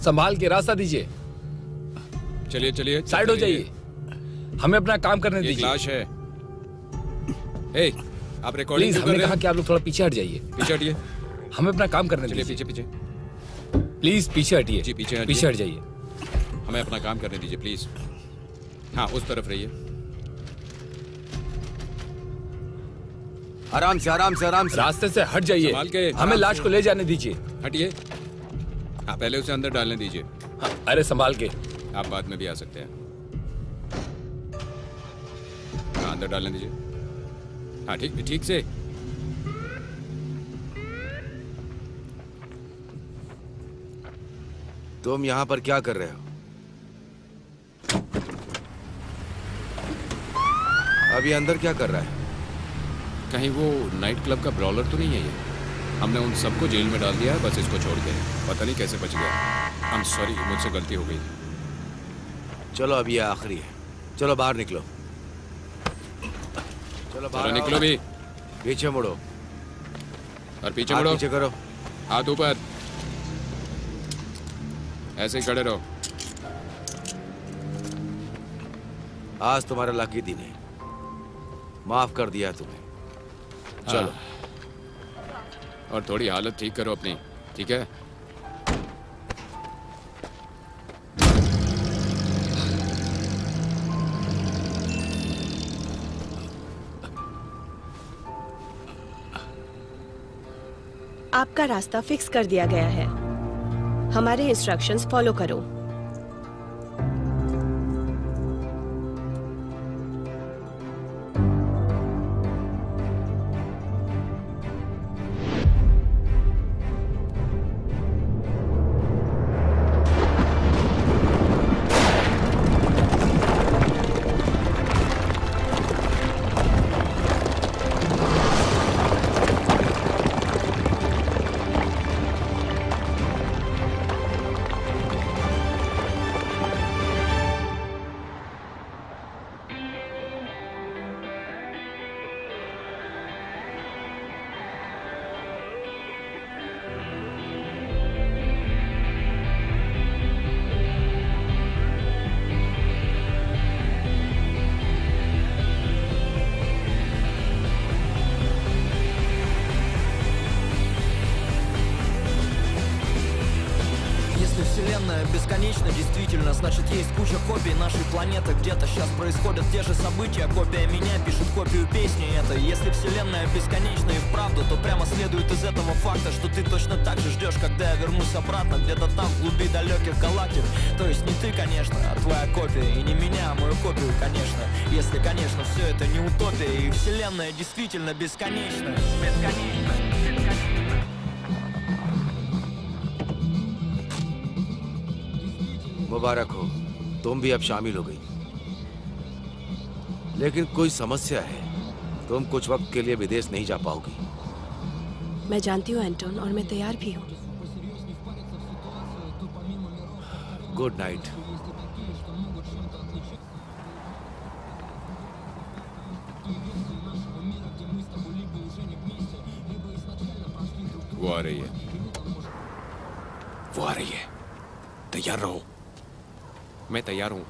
संभाल के रास्ता दीजिए। चलिए चलिए, साइड हो जाइए, हमें अपना काम करने दीजिए। लाश है। ए, आप रिकॉर्डिंग प्लीज, हमने कहा कि आप लोग थोड़ा पीछे हट जाइए। पीछे हटिए, हमें अपना काम करने दीजिए। पीछे पीछे प्लीज पीछे हटिए। जी, पीछे हट जाइए। हमें अपना काम करने दीजिए प्लीज। हाँ, उस तरफ रहिए। आराम से आराम से आराम से। रास्ते से हट जाइए, संभाल के। हमें लाश को ले जाने दीजिए। हटिए। हाँ, पहले उसे अंदर डालने दीजिए। हाँ, अरे संभाल के। आप बाद में भी आ सकते हैं। हाँ, अंदर डालने दीजिए। हाँ, ठीक ठीक से। तुम यहाँ पर क्या कर रहे हो? अभी अंदर क्या कर रहा है? कहीं वो नाइट क्लब का ब्रॉलर तो नहीं है ये? हमने उन सबको जेल में डाल दिया है, बस इसको छोड़ के। पता नहीं कैसे बच गया। आई एम सॉरी, मुझसे गलती हो गई। चलो अभी ये आखिरी है। चलो बाहर निकलो। चलो बाहर निकलो भी। पीछे मुड़ो और पीछे मुड़ो। पीछे करो, हाथ ऊपर, ऐसे ही खड़े रहो। आज तुम्हारा लकी दिन है, माफ कर दिया तुम्हें। चलो। और थोड़ी हालत ठीक करो अपनी, ठीक है? आपका रास्ता फिक्स कर दिया गया है, हमारे इंस्ट्रक्शंस फॉलो करो। Бесконечно, действительно, значит есть куча копий нашей планеты. Где-то сейчас происходят те же события. Копия меня пишет копию песни этой. Если вселенная бесконечна и вправду, то прямо следует из этого факта, что ты точно так же ждешь, когда я вернусь обратно, где-то там, в глуби далеких галактик. То есть не ты, конечно, а твоя копия. И не меня, а мою копию, конечно. Если, конечно, все это не утопия, и вселенная действительно бесконечна. Бесконечно. मुबारक हो, तुम भी अब शामिल हो गई। लेकिन कोई समस्या है, तुम कुछ वक्त के लिए विदेश नहीं जा पाओगी। मैं जानती हूँ एंटोन, और मैं तैयार भी हूँ। Good night. वो आ रही है, वो आ रही है। तैयार रहो। मैं तैयार हूं।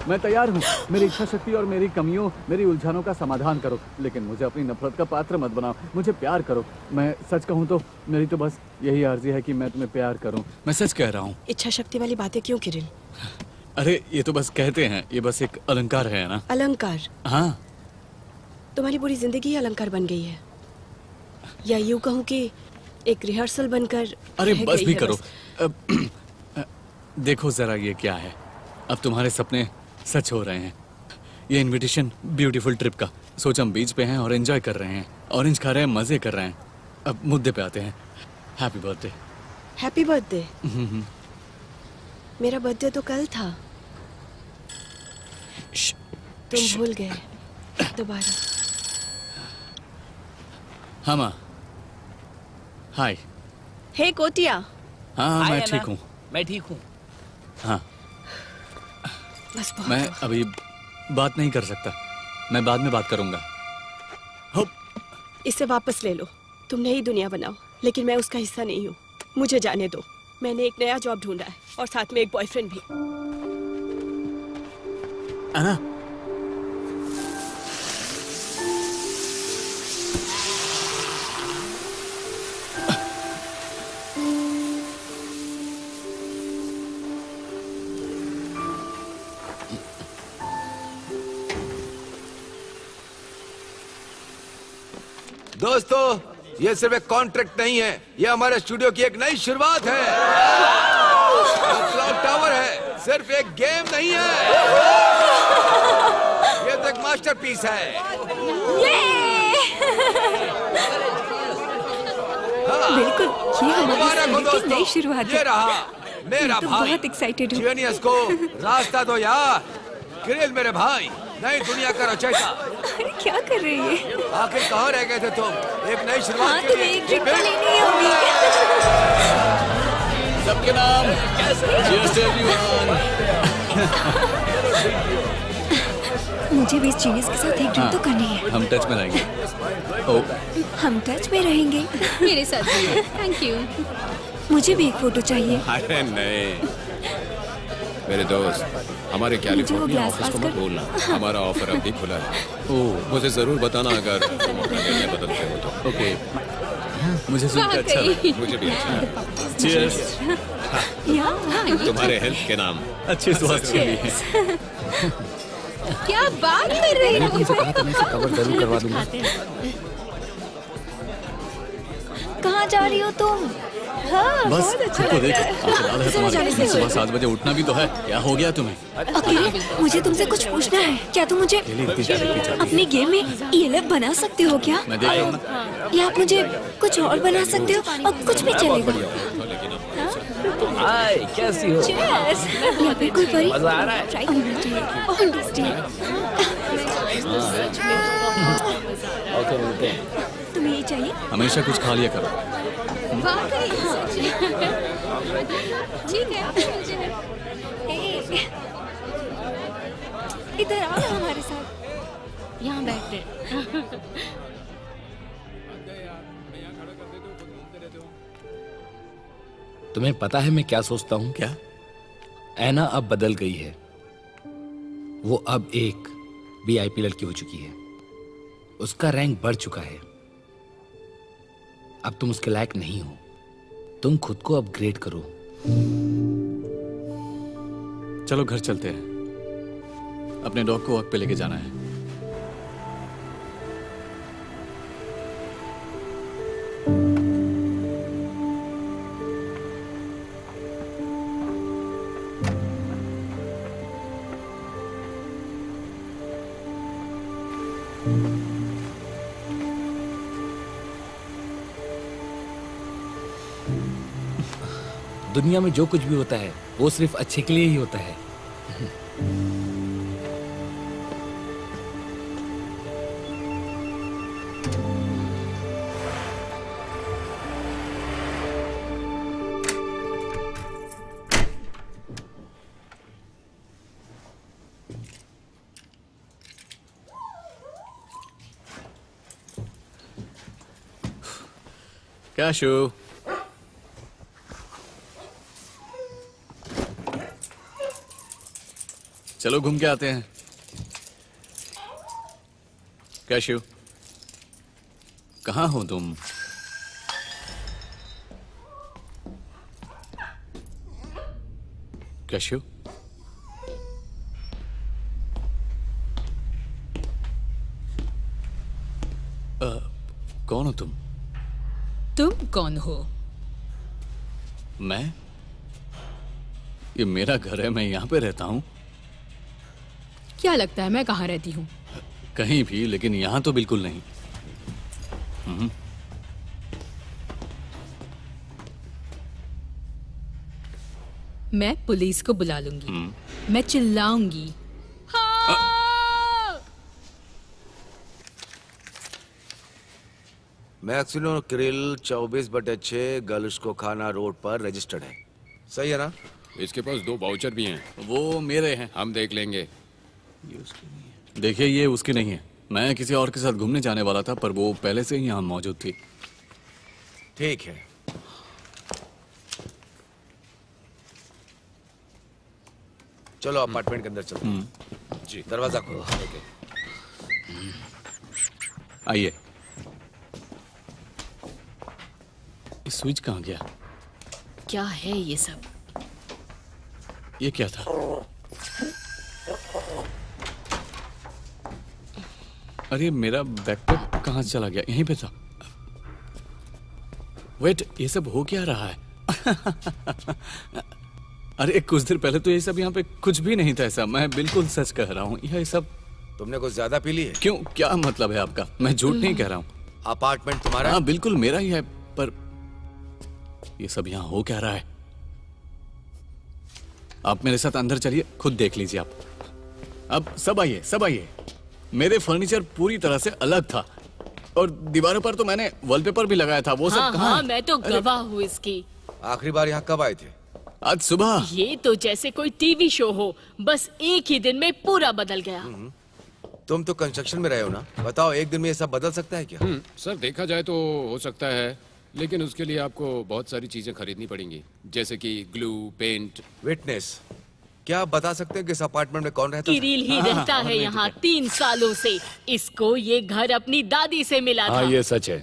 मैं तैयार हूँ। मेरी इच्छा शक्ति और मेरी कमियों, मेरी उलझनों का समाधान करो, लेकिन मुझे अपनी नफरत का पात्र मत बनाओ। मुझे प्यार करो। मैं सच कहूँ तो मेरी तो बस यही अर्जी है कि मैं तुम्हें प्यार करूँ। मैं सच कह रहा हूँ। इच्छा शक्ति वाली बातें क्यों किरिल? अरे ये तो बस कहते हैं, ये बस एक अलंकार है ना। अलंकार? हाँ। तुम्हारी पूरी जिंदगी अलंकार बन गई है, या यूँ कहूँ कि एक रिहर्सल बनकर। अरे बस भी करो। देखो जरा ये क्या है, अब तुम्हारे सपने सच हो रहे हैं। ये इनविटेशन ब्यूटीफुल ट्रिप का, सोच हम बीच पे हैं और एंजॉय कर रहे हैं, ऑरेंज खा रहे हैं, मजे कर रहे हैं। अब मुद्दे पे आते हैं। Happy birthday. Happy birthday? मेरा बर्थडे तो कल था। तुम भूल गए दोबारा। हाँ माँ। हाय। हे कोटिया। हाँ मैं ठीक हूँ। मैं ठीक हूँ। हाँ बस मैं अभी बात नहीं कर सकता, मैं बाद में बात करूंगा। इसे वापस ले लो। तुम नई दुनिया बनाओ, लेकिन मैं उसका हिस्सा नहीं हूँ। मुझे जाने दो। मैंने एक नया जॉब ढूंढा है और साथ में एक बॉयफ्रेंड भी। अन्ना, दोस्तों, ये सिर्फ एक कॉन्ट्रैक्ट नहीं है, ये हमारे स्टूडियो की एक नई शुरुआत है। क्लॉक टावर है, सिर्फ एक गेम नहीं है, ये तो एक मास्टरपीस है। बिल्कुल, ये हमारी मुबारक हो जिंदगी की नई दोस्तों, शुरुआत ये है। रहा मेरा मैं तो भाई। बहुत एक्साइटेड हूँ। जीनियस को रास्ता दो यार। ग्रिल मेरे भाई, नई दुनिया का रचयिता। अरे क्या कर रही है? आखिर कहाँ रह गए थे तुम? एक नई शुरुआत हाँ, के तुम्हें लिए। एक ड्रिंक तो लेनी होगी। सबके नाम। Cheers to everyone. मुझे भी इस जीनियस के साथ एक ड्रिंक तो करनी है। हम टच में रहेंगे। ओ, हम टच में रहेंगे। मेरे साथ भी। Thank you. मुझे भी एक फोटो चाहिए। अरे नहीं मेरे दोस्त, हमारे कैलिफोर्निया ग्लास ऑफिस को पास मत कर। भूलना। हमारा ऑफर अभी खुला है। ओह, मुझे जरूर बताना अगर तुम अपना निर्णय बदलते हो तो। ओके। मुझे सुनकर अच्छा लगा। मुझे भी अच्छा है। Cheers. तुम्हारे हेल्थ के नाम। अच्छे स्वास्थ्य के लिए। क्या बात कर रही हो? कवर जरूर करवा दूंगा। कहाँ जा रही हो तुम? हाँ, बस बहुत अच्छा खुद को लग देख, रहा है। आंखें लाल है तुम्हारी। सुबह 7 बजे उठना भी तो है। क्या हो गया तुम्हें? अकेले मुझे तुमसे कुछ पूछना है। क्या तुम मुझे अपने गेम में ELF बना सकते हो क्या? मैं देख रहा हूँ ना। या आप मुझे कुछ और बना सकते हो और कुछ भी चलेगा। हाय, कैसी हो? या फिर कोई परी? मजा आ रहा है? ट्राई करना चाहिए। बहुत टेस्टी है। ओके, मिलते हैं। तुम्हें ये चाहिए? हमेशा कुछ खा लिया करो। वाकई सच। ठीक है। ए, इधर आओ ना हमारे साथ। यहाँ बैठते। तुम्हें पता है मैं क्या सोचता हूँ? क्या? ऐना अब बदल गई है। वो अब एक VIP लड़की हो चुकी है। उसका रैंक बढ़ चुका है। अब तुम उसके लायक नहीं हो। तुम खुद को अपग्रेड करो। चलो घर चलते हैं। अपने डॉग को वॉक पे लेके जाना है। दुनिया में जो कुछ भी होता है वो सिर्फ अच्छे के लिए ही होता है। कैशू, चलो घूम के आते हैं। कैशू, कहाँ हो तुम? कैशू, कौन हो तुम? तुम कौन हो? मैं? ये मेरा घर है, मैं यहाँ पे रहता हूँ। क्या लगता है मैं कहाँ रहती हूँ? कहीं भी, लेकिन यहाँ तो बिल्कुल नहीं। मैं पुलिस को बुला लूंगी। मैं चिल्लाऊंगी। मैक्सिनो क्रिल 24/6 गर्ल्स को खाना रोड पर रजिस्टर्ड है। सही है ना? इसके पास 2 वाउचर भी हैं। वो मेरे हैं। हम देख लेंगे। देखिए, ये उसकी नहीं है। मैं किसी और के साथ घूमने जाने वाला था, पर वो पहले से ही यहाँ मौजूद थी। ठीक है। चलो अपार्टमेंट के अंदर चलते हैं। जी दरवाजा खोलो। आइए। स्विच कहाँ गया? क्या है ये सब? ये क्या था? अरे मेरा बैकपैक कहाँ चला गया? यहीं पे था। वेट, ये सब हो क्या रहा है? अरे कुछ देर पहले तो ये सब यहाँ पे कुछ भी नहीं था ऐसा। मैं बिल्कुल सच कह रहा हूँ। यह सब तुमने कुछ ज्यादा पी ली है? क्यों? क्या मतलब है आपका? मैं झूठ नहीं कह रहा हूँ। अपार्टमेंट तुम्हारा? हाँ बिल्कुल मेरा ही है, पर ये सब यहाँ हो क्या रहा है? आप मेरे साथ अंदर चलिए, खुद देख लीजिए आप। अब सब आइए, सब आइए। मेरे फर्नीचर पूरी तरह से अलग था और दीवारों पर तो मैंने वॉलपेपर भी लगाया था। वो सब कहाँ हाँ, है? मैं तो गवाह हूँ इसकी। आखिरी बार यहाँ कब आए थे? आज सुबह। ये तो जैसे कोई टीवी शो हो, बस एक ही दिन में पूरा बदल गया। तुम तो कंस्ट्रक्शन में रहे हो ना, बताओ एक दिन में ये सब बदल सकता है क्या? सर, देखा जाए तो हो सकता है, लेकिन उसके लिए आपको बहुत सारी चीजें खरीदनी पड़ेंगी, जैसे कि ग्लू, पेंट। विटनेस, क्या आप बता सकते हैं कि इस अपार्टमेंट में कौन रहता था? किरिल ही रहता है यहाँ 3 सालों से। इसको ये घर अपनी दादी से मिला था। हाँ ये सच है।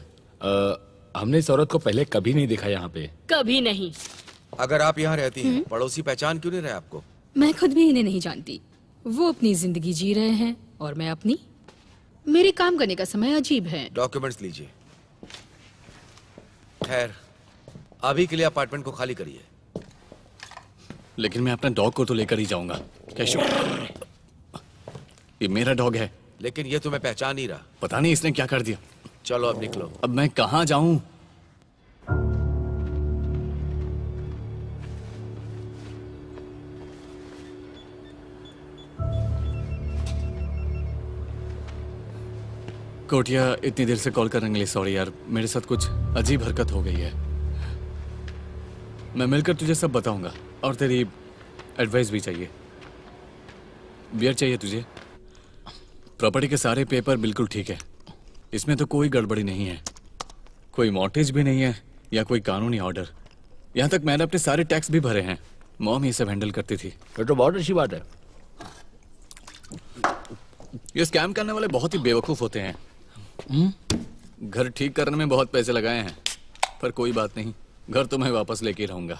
हमने इस औरत को पहले कभी नहीं देखा यहाँ पे। कभी नहीं। अगर आप यहाँ रहती हैं, पड़ोसी पहचान क्यों नहीं रहे आपको? मैं खुद भी इन्हें नहीं जानती। वो अपनी जिंदगी जी रहे हैं और मैं अपनी। मेरे काम करने का समय अजीब है। डॉक्यूमेंट्स लीजिए। खैर, अभी के लिए अपार्टमेंट को खाली करिए। लेकिन मैं अपना डॉग को तो लेकर ही जाऊंगा। कैशो, ये मेरा डॉग है। लेकिन ये तुम्हें पहचान नहीं रहा। पता नहीं इसने क्या कर दिया। चलो अब निकलो। अब मैं कहाँ जाऊं? कोटिया, इतनी देर से कॉल करने के लिए सॉरी यार। मेरे साथ कुछ अजीब हरकत हो गई है। मैं मिलकर तुझे सब बताऊंगा और तेरी एडवाइस भी चाहिए। बियर चाहिए तुझे? प्रॉपर्टी के सारे पेपर बिल्कुल ठीक है, इसमें तो कोई गड़बड़ी नहीं है। कोई मॉर्टेज भी नहीं है या कोई कानूनी ऑर्डर। यहाँ तक मैंने अपने सारे टैक्स भी भरे हैं। मॉम ये सब हैंडल करती थी। ये तो बहुत अच्छी बात है। ये स्कैम करने वाले बहुत ही बेवकूफ होते हैं। घर ठीक करने में बहुत पैसे लगाए हैं, पर कोई बात नहीं, घर तो मैं वापस लेके रहूंगा।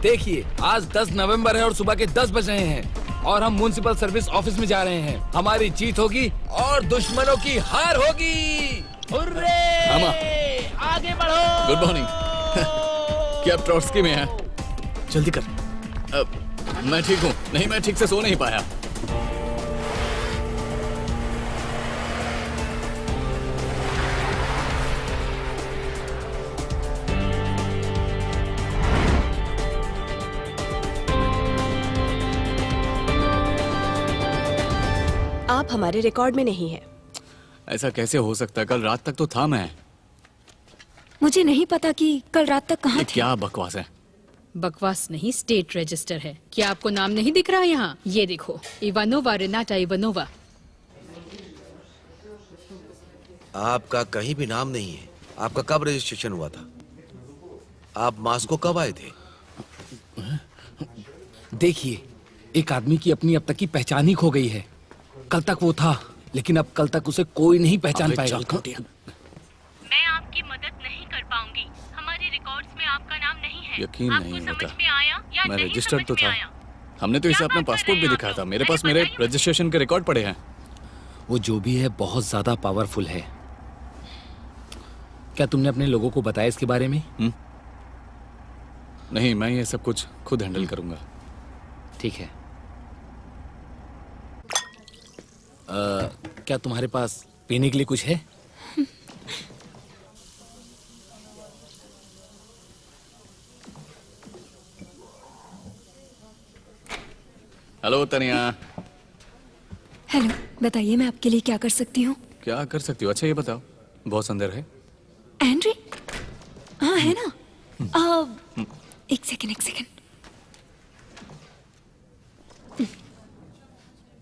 देखिए, आज 10 नवंबर है और सुबह के 10 बज रहे हैं और हम म्युनिसिपल सर्विस ऑफिस में जा रहे हैं। हमारी जीत होगी और दुश्मनों की हार होगी। हुर्रे! मामा, आगे बढ़ो। Good morning. क्या ट्रॉट्स्की में है? जल्दी कर। मैं ठीक हूँ। नहीं, मैं ठीक से सो नहीं पाया। आप हमारे रिकॉर्ड में नहीं है। ऐसा कैसे हो सकता है? कल रात तक तो था मैं। मुझे नहीं पता कि कल रात तक कहाँ ये थे। क्या बकवास है? बकवास नहीं, स्टेट रजिस्टर है। क्या आपको नाम नहीं दिख रहा यहाँ? ये देखो, इवानोवा, रेनाटा इवानोवा। आपका कहीं भी नाम नहीं है। आपका कब रजिस्ट्रेशन हुआ था? आप मास्को कब आए थे? देखिए, एक आदमी की अपनी अब तक की पहचान ही खो गई है। कल तक वो था, लेकिन अब कल तक उसे कोई नहीं पहचान अबे पाएगा। चल कोटिया। मैं आपकी मदद नहीं कर पाऊंगी। हमारे रिकॉर्ड्स में आपका नाम नहीं है। यकीन आपको नहीं समझ होता। में आया या मैं नहीं रजिस्टर्ड समझ तो में था। आया? हमने तो इसे क्या अपना बात कर पासपोर्ट रहे भी हैं दिखाया आप था। लोग? मेरे अरे पास मेरे बताइए। रजिस्ट्रेशन के रिकॉर्ड पड़े हैं। वो जो भी है बहुत ज्यादा पावरफुल है। क्या तुमने अपने लोगों को बताया इसके बारे में? नहीं, मैं ये सब कुछ खुद हैंडल करूंगा। ठीक है। क्या तुम्हारे पास पीने के लिए कुछ है? हेलो तनिया। हेलो, बताइए मैं आपके लिए क्या कर सकती हूँ? क्या कर सकती हो? अच्छा ये बताओ, बॉस अंदर है? एंड्री? हाँ है ना। एक सेकंड।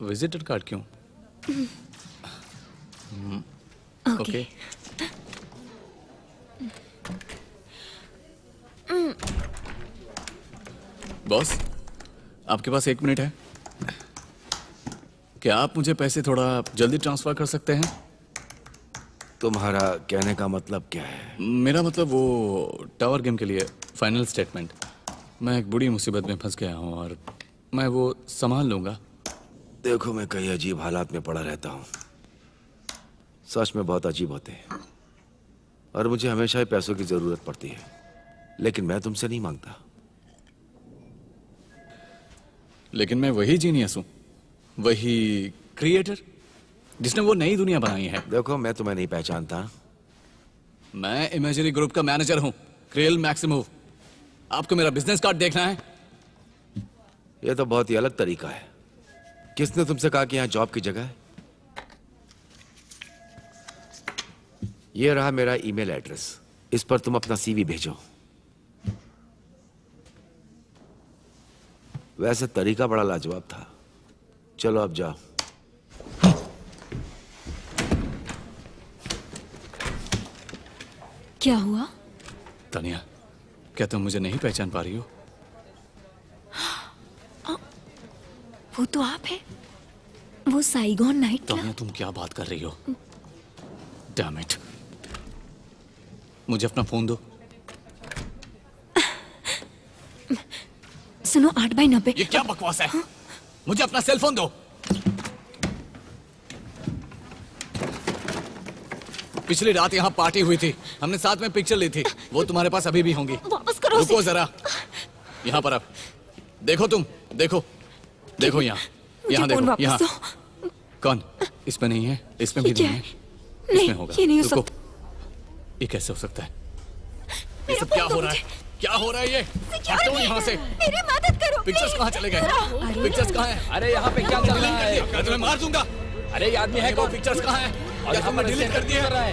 विजिटर कार्ड क्यों? ओके। बॉस, आपके पास 1 मिनट है? क्या आप मुझे पैसे थोड़ा जल्दी ट्रांसफर कर सकते हैं? तुम्हारा कहने का मतलब क्या है? मेरा मतलब वो टावर गेम के लिए फाइनल स्टेटमेंट। मैं एक बुरी मुसीबत में फंस गया हूँ और मैं वो संभाल लूंगा। देखो, मैं कई अजीब हालात में पड़ा रहता हूँ। सच में बहुत अजीब होते हैं और मुझे हमेशा ही पैसों की जरूरत पड़ती है, लेकिन मैं तुमसे नहीं मांगता। लेकिन मैं वही जीनियस हूँ, वही क्रिएटर जिसने वो नई दुनिया बनाई है। देखो, मैं तुम्हें नहीं पहचानता। मैं इमेजिनरी ग्रुप का मैनेजर हूँ, क्रिल मैक्सिमोव। आपको मेरा बिजनेस कार्ड देखना है? यह तो बहुत ही अलग तरीका है। किसने तुमसे कहा कि यहाँ जॉब की जगह है? यह रहा मेरा ईमेल एड्रेस, इस पर तुम अपना सीवी भेजो। वैसे तरीका बड़ा लाजवाब था। चलो अब जाओ। क्या हुआ? तानिया, क्या तुम मुझे नहीं पहचान पा रही हो? वो तो आप है, वो साइगोन नाइट क्लब। तानिया, तुम क्या बात कर रही हो? Damn it. मुझे अपना फोन दो। सुनो, 8x90। ये क्या बकवास है? हाँ? मुझे अपना सेल फोन दो। पिछली रात यहाँ पार्टी हुई थी, हमने साथ में पिक्चर ली थी, वो तुम्हारे पास अभी भी होंगी। वापस करो। रुको जरा, यहाँ पर अब देखो, तुम देखो यहाँ, यहाँ देखो, यहाँ। कौन? इसमें नहीं है, इसमें भी नहीं है, इसमें होगा। ये नहीं हो सकता। ये कैसे हो सकता है? ये सब क्या हो रहा है? क्या हो रहा है ये? हटो यहाँ से। मेरी मदद करो। पिक्चर्स कहाँ चले गए? पिक्चर्स कहाँ हैं? अरे यहाँ पे क्या चल रहा है? मैं तुम्हें मार दूंगा। अरे ये आदमी है कौन? पिक्चर्स कहाँ हैं? और यहाँ पर डिलीट कर दिया है।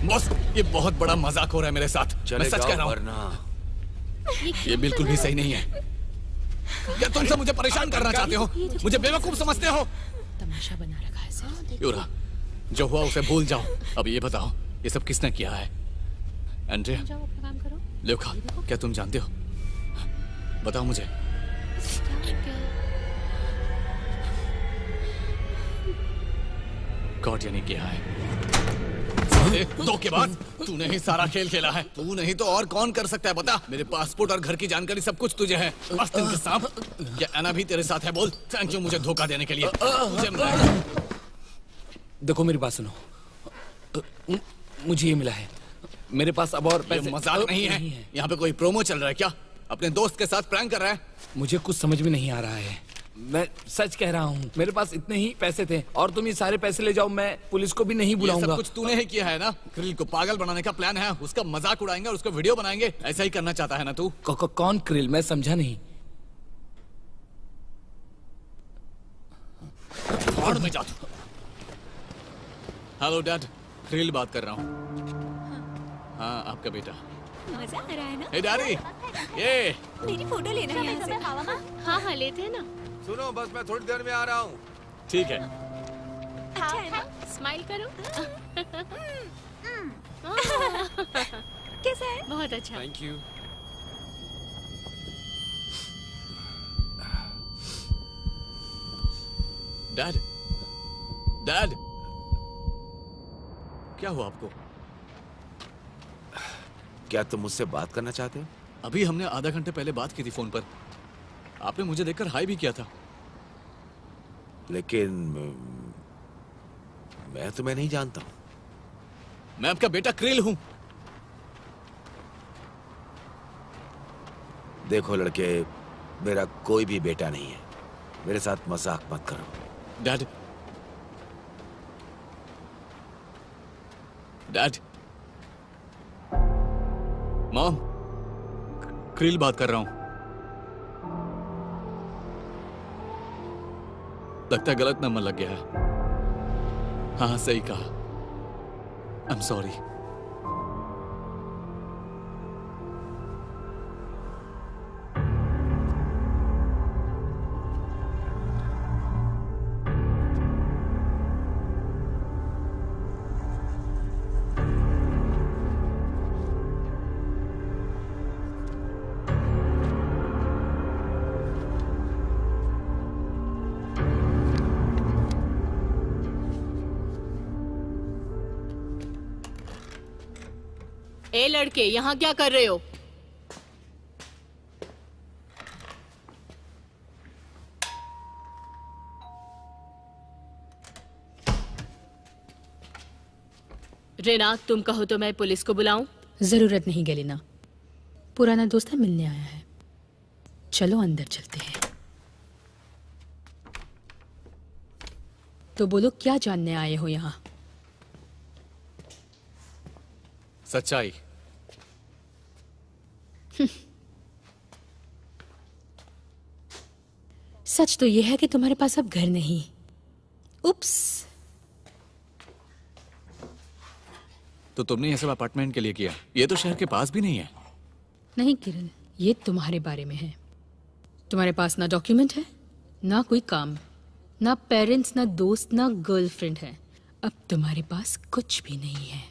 बॉस, ये बहुत बड़ा मजाक हो रहा है मेरे साथ। मैं सच कह रहा हूँ, ये बिल्कुल भी सही नहीं है। क्या तुम सब मुझे परेशान करना चाहते हो? मुझे बेवकूफ समझते हो? तमाशा बना रखा है सर। यूरा, जो हुआ उसे भूल जाओ। अब ये बताओ, ये सब किसने किया है? एंड्रिया, काम करो। लेखा, क्या तुम जानते हो? बताओ मुझे। गॉड ने किया है। 2 के बाद तूने ही सारा खेल खेला है। तू नहीं तो और कौन कर सकता है बता? मेरे पासपोर्ट और घर की जानकारी सब कुछ तुझे है। अस्तिन के सांप, क्या एना भी तेरे साथ है? बोल। थैंक यू मुझे धोखा देने के लिए। देखो मेरी बात सुनो, मुझे ये मिला है, मेरे पास अब और पैसे। मजाक नहीं है। यहाँ पे कोई प्रोमो चल रहा है क्या? अपने दोस्त के साथ प्रैंक कर रहा है? मुझे कुछ समझ में नहीं आ रहा है। मैं सच कह रहा हूँ, मेरे पास इतने ही पैसे थे और तुम ये सारे पैसे ले जाओ, मैं पुलिस को भी नहीं बुलाऊंगा। सब कुछ तूने ही किया है ना? क्रिल को पागल बनाने का प्लान है, उसका मजाक उड़ाएंगे और उसका वीडियो बनाएंगे। ऐसा ही करना चाहता है ना तू? कौन क्रिल? मैं समझा नहीं। और मैं जाता हूँ। हेलो डैड, क्रिल बात कर रहा हूँ। हाँ, आपका बेटा। मजा आ रहा है ना? हे डैडी, ये मेरी फोटो लेना है यहाँ से। हाँ लेते हैं ना। सुनो, बस मैं थोड़ी देर में आ रहा हूँ। ठीक है। अच्छा है ना? स्माइल करो। कैसा है? बहुत अच्छा। Thank you. डैड, डैड, क्या हुआ आपको? क्या तुम मुझसे बात करना चाहते हो? अभी हमने आधा घंटे पहले बात की थी फोन पर। आपने मुझे देखकर हाय भी किया था। लेकिन मैं तुम्हें नहीं जानता हूं। मैं आपका बेटा क्रिल हूं। देखो लड़के, मेरा कोई भी बेटा नहीं है। मेरे साथ मजाक मत करो। डैड, डैड, मॉम, क्रिल बात कर रहा हूं। लगता है गलत नंबर लग गया है। हाँ सही कहा। I am sorry. ए लड़के, यहाँ क्या कर रहे हो? रेना, तुम कहो तो मैं पुलिस को बुलाऊं? जरूरत नहीं गैलिना, पुराना दोस्त मिलने आया है। चलो अंदर चलते हैं। तो बोलो, क्या जानने आए हो यहाँ? सच्चाई। सच तो यह है कि तुम्हारे पास अब घर नहीं। उप्स। तो तुमने ये सब अपार्टमेंट के लिए किया? ये तो शहर के पास भी नहीं है। नहीं किरण, ये तुम्हारे बारे में है। तुम्हारे पास ना डॉक्यूमेंट है, ना कोई काम, ना पेरेंट्स, ना दोस्त, ना गर्लफ्रेंड है। अब तुम्हारे पास कुछ भी नहीं है,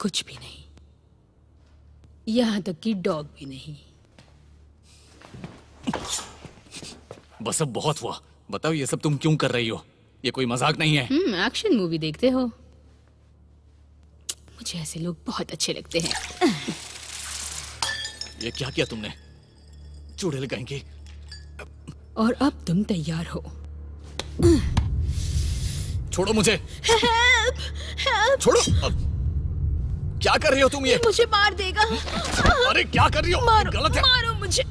कुछ भी नहीं, यहां तक कि डॉग भी नहीं। बस अब बहुत हुआ। बताओ ये सब तुम क्यों कर रही हो? ये कोई मजाक नहीं है। एक्शन मूवी देखते हो? मुझे ऐसे लोग बहुत अच्छे लगते हैं। ये क्या किया तुमने? चुड़ैल कहेंगी। और अब तुम तैयार हो। छोड़ो मुझे। Help, help. छोड़ो। क्या कर रही हो तुम? ये मुझे मार देगा। अरे क्या कर रही हो? मारो, गलत है। मारो मुझे।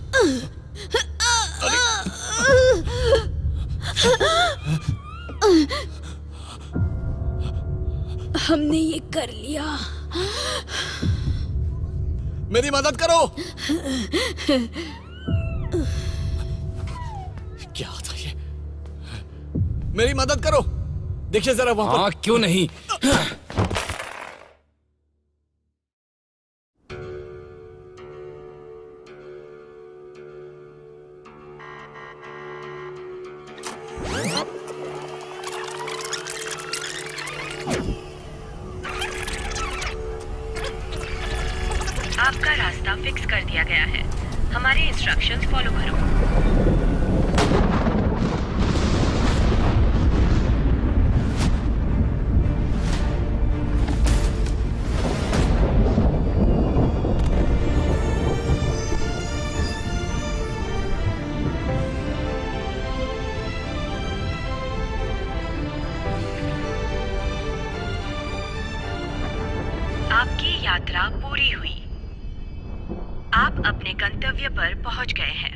हमने ये कर लिया। मेरी मदद करो। क्या था ये? मेरी मदद करो। देखिए जरा वहां पर। हाँ, क्यों नहीं? आपका रास्ता फिक्स कर दिया गया है। हमारे इंस्ट्रक्शंस फॉलो करो। आपकी यात्रा पूरी हुई। आप अपने गंतव्य पर पहुंच गए हैं।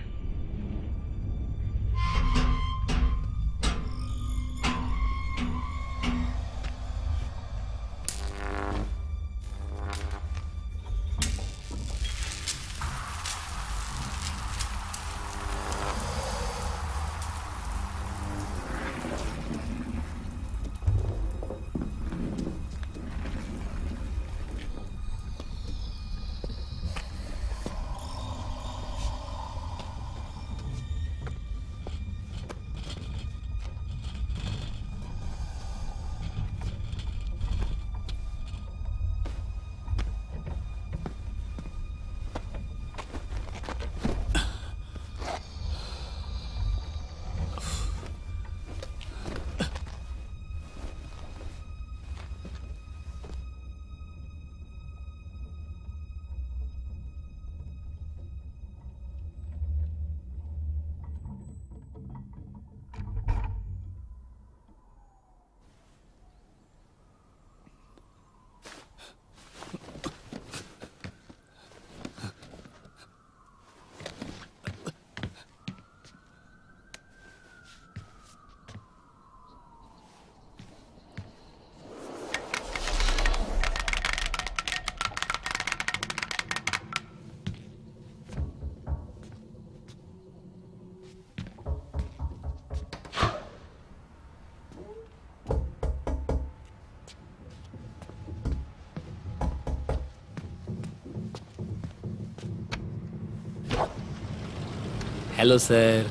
हेलो सर,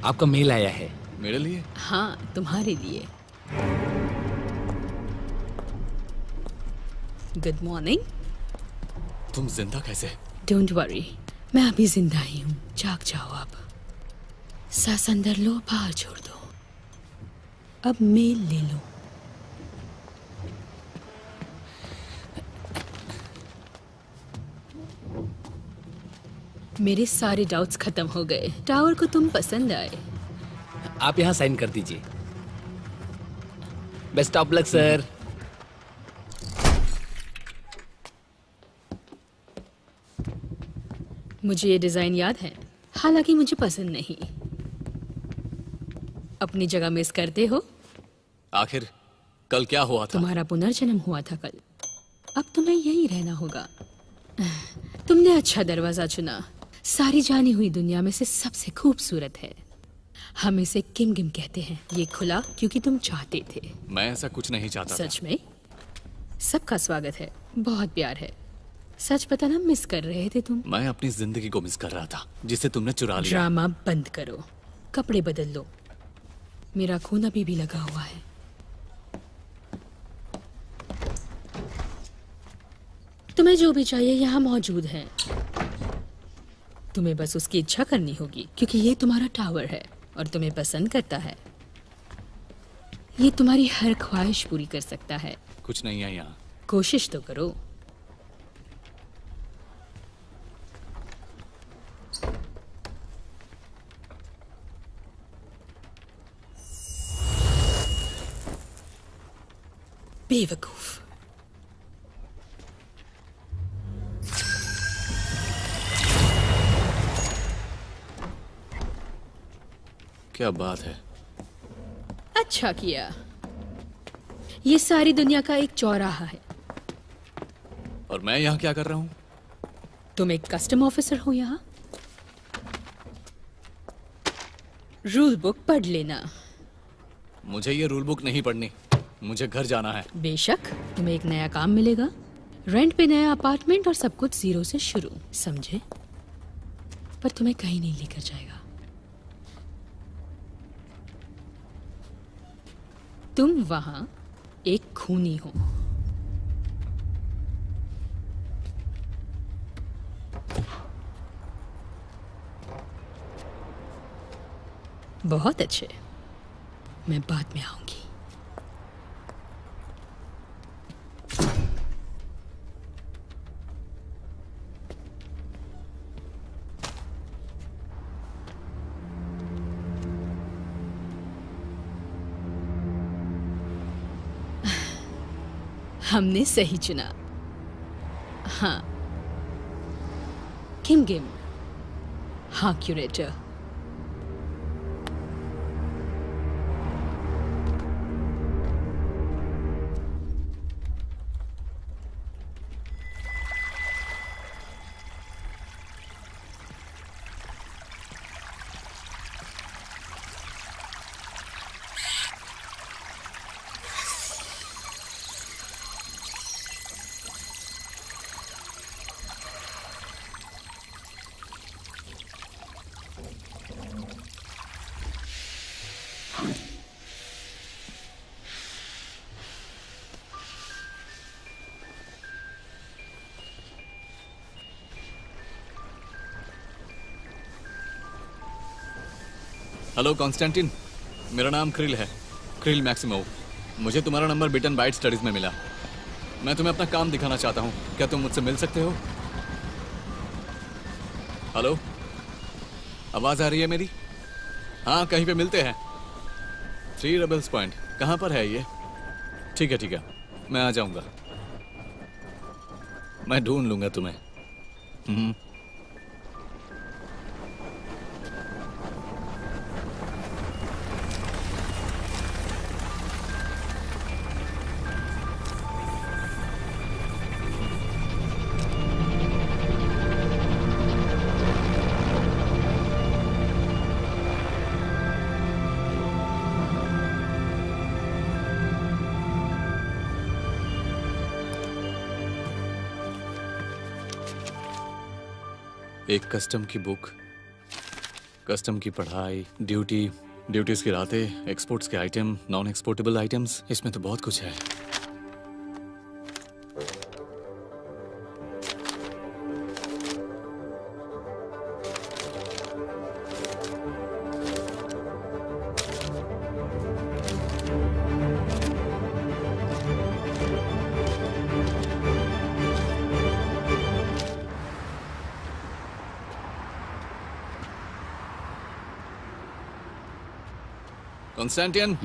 आपका मेल आया है। मेरे लिए? हाँ, तुम्हारे लिए। Good morning. तुम जिंदा कैसे? डोंट वरी, मैं अभी जिंदा ही हूँ। जाग जाओ अब। सांस अंदर लो, बाहर छोड़ दो। अब मेल ले लो। मेरे सारे डाउट्स खत्म हो गए। टावर को तुम पसंद आए। आप यहाँ साइन कर दीजिए। Best of luck sir. मुझे ये डिजाइन याद है, हालांकि मुझे पसंद नहीं। अपनी जगह मिस करते हो? आखिर कल क्या हुआ था? तुम्हारा पुनर्जन्म हुआ था कल। अब तुम्हें यही रहना होगा। तुमने अच्छा दरवाजा चुना। सारी जानी हुई दुनिया में से सबसे खूबसूरत है। हम इसे किम गिम कहते हैं। ये खुला क्योंकि तुम चाहते थे। मैं ऐसा कुछ नहीं चाहता था। सच में? सबका स्वागत है, बहुत प्यार है। सच बताना मिस कर रहे थे तुम? मैं अपनी जिंदगी को मिस कर रहा था, जिसे तुमने चुरा लिया। ड्रामा बंद करो, कपड़े बदल लो। मेरा खून अभी भी लगा हुआ है। तुम्हें जो भी चाहिए यहाँ मौजूद है। तुम्हें बस उसकी इच्छा करनी होगी, क्योंकि ये तुम्हारा टावर है और तुम्हें पसंद करता है। ये तुम्हारी हर ख्वाहिश पूरी कर सकता है। कुछ नहीं है यहाँ। कोशिश तो करो। बेवकूफ। क्या बात है। अच्छा किया। ये सारी दुनिया का एक चौराहा है। और मैं यहाँ क्या कर रहा हूँ? तुम एक कस्टम ऑफिसर हो यहाँ। रूल बुक पढ़ लेना। मुझे ये रूल बुक नहीं पढ़नी। मुझे घर जाना है। बेशक, तुम्हें एक नया काम मिलेगा। रेंट पे नया अपार्टमेंट और सब कुछ जीरो से शुरू, समझे? पर तुम्हें कहीं नहीं लेकर जाएगा। तुम वहां एक खूनी हो। बहुत अच्छे, मैं बाद में आऊंगी। हमने सही चुना। हाँ, किम गिम। हाँ, क्यूरेटर। हेलो कॉन्स्टेंटिन, मेरा नाम क्रिल है, क्रिल मैक्सिमोव। मुझे तुम्हारा नंबर बिटन बाइट स्टडीज में मिला। मैं तुम्हें अपना काम दिखाना चाहता हूँ। क्या तुम मुझसे मिल सकते हो? हेलो, आवाज आ रही है मेरी? हाँ, कहीं पे मिलते हैं। 3 रेबल्स पॉइंट। कहाँ पर है ये? ठीक है, मैं आ जाऊंगा। मैं ढूंढ लूंगा तुम्हें। एक कस्टम की बुक, कस्टम की पढ़ाई, ड्यूटीज की रातें, एक्सपोर्ट्स के आइटम, नॉन एक्सपोर्टेबल आइटम्स, इसमें तो बहुत कुछ है। कॉन्स्टेंटिन।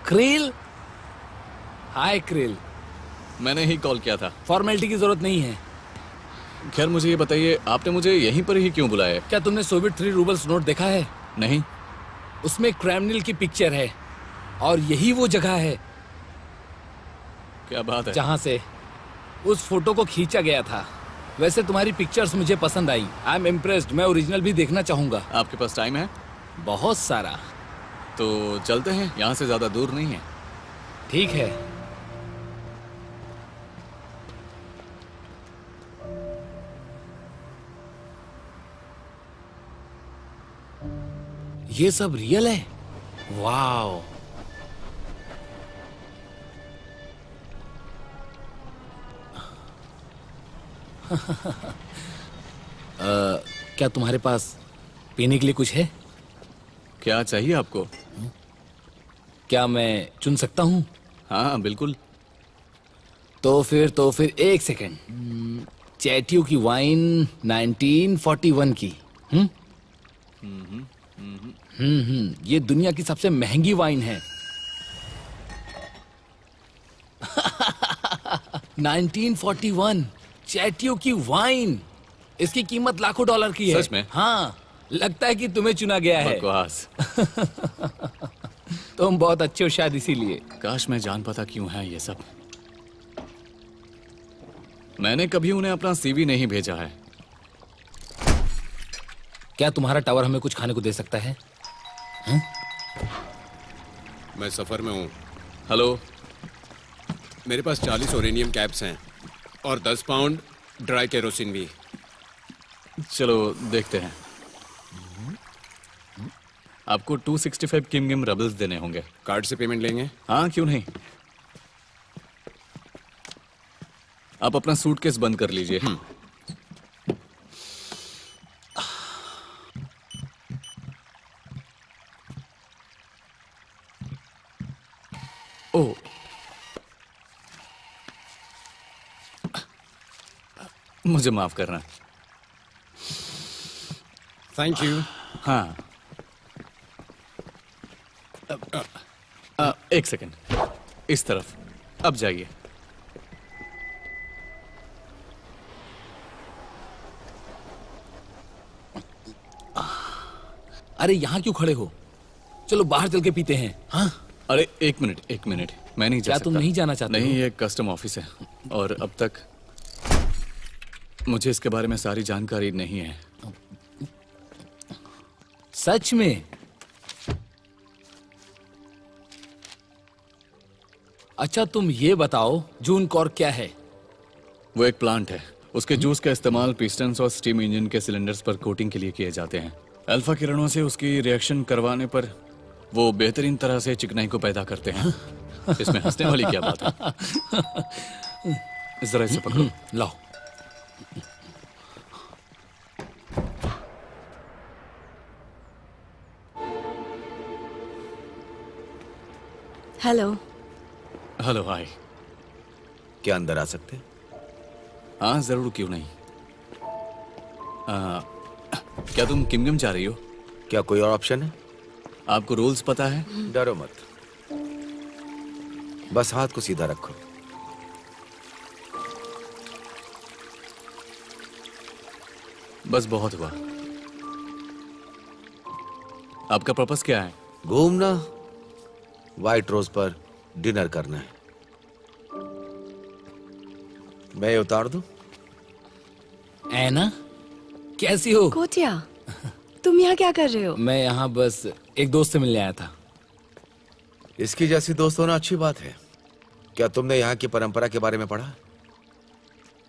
क्रिल। हाय क्रिल। मैंने ही कॉल किया था। फॉर्मेलिटी की जरूरत नहीं है। खैर मुझे ये बताइए, आपने मुझे यहीं पर ही क्यों बुलाया? क्या तुमने सोवियत 3 रूबल्स नोट देखा है? नहीं। उसमें क्रेमलिन की पिक्चर है और यही वो जगह है। क्या बात है? जहां से उस फोटो को खींचा गया था। वैसे तुम्हारी पिक्चर्स मुझे पसंद आई। I am impressed. मैं ओरिजिनल भी देखना चाहूंगा। आपके पास टाइम है? बहुत सारा। तो चलते हैं, यहाँ से ज्यादा दूर नहीं है। ठीक है। ये सब रियल है? वाओ। क्या तुम्हारे पास पीने के लिए कुछ है? क्या चाहिए आपको? क्या मैं चुन सकता हूँ? हाँ बिल्कुल। तो फिर एक सेकंड। चैटियो की वाइन 1941 की। ये दुनिया की सबसे महंगी वाइन है। 1941 चैटियो की वाइन। इसकी कीमत लाखों डॉलर की है। सच में? हाँ, लगता है कि तुम्हें चुना गया है। बकवास। तुम बहुत अच्छे हो शायद इसीलिए। काश मैं जान पाता क्यों है ये सब। मैंने कभी उन्हें अपना सीवी नहीं भेजा है। क्या तुम्हारा टावर हमें कुछ खाने को दे सकता है? मैं सफर में हूँ। हेलो। मेरे पास 40 ओरेनियम कैप्स हैं और 10 पाउंड ड्राई केरोसिन भी। चलो देखते हैं। आपको 265 किमगिम रबल्स देने होंगे। कार्ड से पेमेंट लेंगे? हाँ क्यों नहीं। आप अपना सूटकेस बंद कर लीजिए। ओह, मुझे माफ करना। Thank you. हाँ। एक सेकंड, इस तरफ। अब जाइए। अरे यहाँ क्यों खड़े हो? चलो बाहर चल के पीते हैं। हाँ? अरे एक मिनट, मैं नहीं जा क्या सकता। तुम नहीं जाना चाहते? नहीं, ये कस्टम ऑफिस है और अब तक मुझे इसके बारे में सारी जानकारी नहीं है। सच में? अच्छा तुम ये बताओ, जून कॉर्क क्या है? वो एक प्लांट है। उसके जूस का इस्तेमाल पिस्टन्स और स्टीम इंजन के सिलेंडर्स पर कोटिंग के लिए किए जाते हैं। अल्फा किरणों से उसकी रिएक्शन करवाने पर वो बेहतरीन तरह से चिकनाई को पैदा करते हैं। इसमें हंसने वाली क्या बात है? जरा इसे पकड़ो। लाओ। हेलो। हेलो, हाय। क्या अंदर आ सकते हैं? हाँ जरूर, क्यों नहीं। क्या तुम किमगम जा रही हो? क्या कोई और ऑप्शन है? आपको रूल्स पता है? डरो मत, बस हाथ को सीधा रखो। बस बहुत हुआ। आपका पर्पस क्या है? घूमना, व्हाइट रोज पर डिनर करना है। मैं उतार दूं? ऐना, कैसी हो? कोटिया, तुम यहाँ क्या कर रहे हो? मैं यहाँ बस एक दोस्त से मिलने आया था। इसकी जैसी दोस्त होना अच्छी बात है। क्या, क्या तुमने यहाँ की परंपरा के बारे में पढ़ा?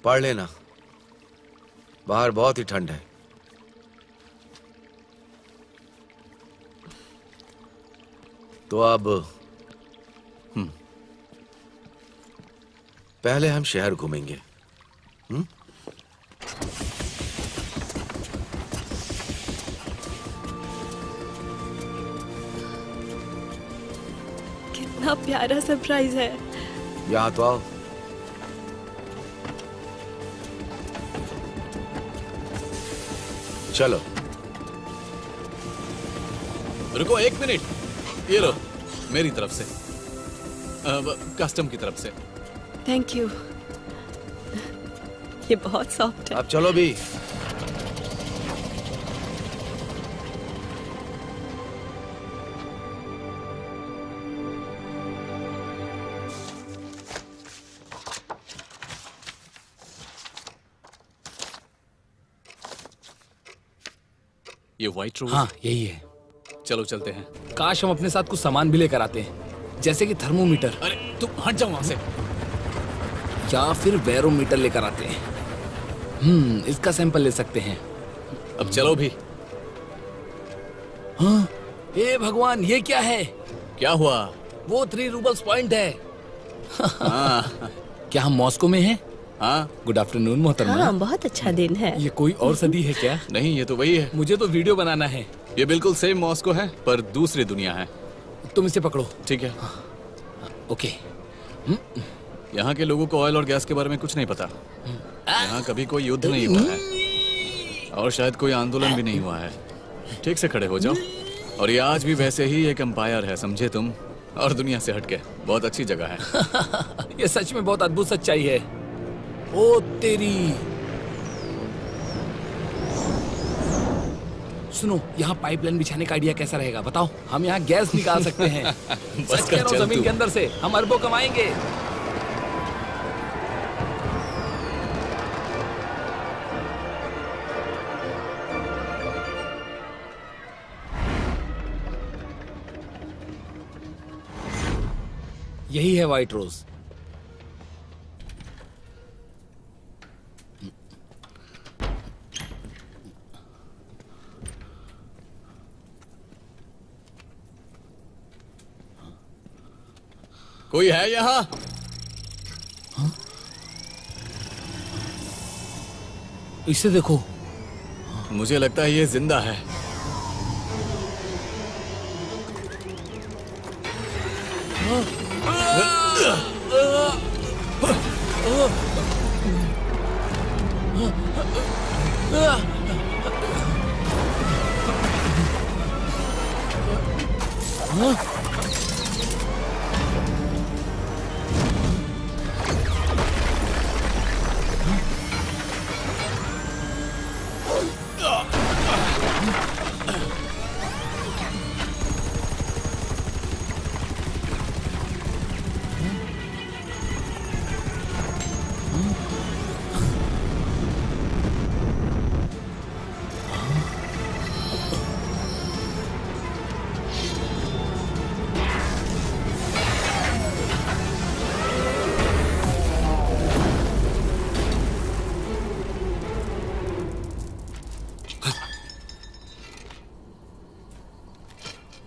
पढ़ लेना। 3 Rebel Point, कहाँ पर है ये? ठीक है, ठीक है। मैं नहीं जा सकता। नहीं, ये कस्टम ऑफिस है और अब तक मुझे इसके बारे में सारी जानकारी नहीं है। इसकी जैसी दोस्त होना अच्छी बात है। क्या तुमने यहाँ की परंपरा के बारे में पढ़ा? पढ़ लेना। बाहर बहुत ही ठंड है। तो अब पहले हम शहर घूमेंगे। कितना प्यारा सरप्राइज है। यहाँ तो आओ। चलो। रुको 1 मिनट, ये लो मेरी तरफ से, कस्टम की तरफ से। Thank you. ये बहुत सॉफ्ट है। अब चलो भी। ये व्हाइट रोज? हाँ यही है। चलो चलते हैं। काश हम अपने साथ कुछ सामान भी लेकर आते हैं, जैसे कि थर्मोमीटर। अरे तुम हट जाओ वहां से। या फिर बैरोमीटर लेकर आते हैं। इसका सैंपल ले सकते हैं। अब चलो भी। हाँ, हे भगवान, ये क्या है? क्या हुआ? वो 3 रूबल्स पॉइंट है। हाँ। क्या हम मॉस्को में हैं? हाँ। गुड आफ्टरनून मोहतरमा। हाँ, बहुत अच्छा दिन है। ये कोई और सदी है क्या? नहीं, ये तो वही है। मुझे तो वीडियो बनाना है। ये बिल्कुल सेम मॉस्को है, पर दूसरी दुनिया है। तुम इसे पकड़ो। ठीक है। ओके। यहाँ के लोगों को ऑयल और गैस के बारे में कुछ नहीं पता। यहाँ कभी कोई युद्ध नहीं हुआ है और शायद कोई आंदोलन भी नहीं हुआ है। ठीक से खड़े हो जाओ। और ये आज भी वैसे ही एक एम्पायर है, समझे तुम? और दुनिया से हटके बहुत अच्छी जगह है। ये सच में बहुत अद्भुत सच्चाई है। ओ तेरी। सुनो, यहाँ पाइपलाइन बिछाने का आइडिया कैसा रहेगा बताओ? हम यहाँ गैस निकाल सकते हैं। बस कर चल जमीन तू। के अंदर से हम अरबों कमाएंगे। यही है व्हाइट रोज। कोई है यहाँ? इसे देखो। मुझे लगता है ये जिंदा है।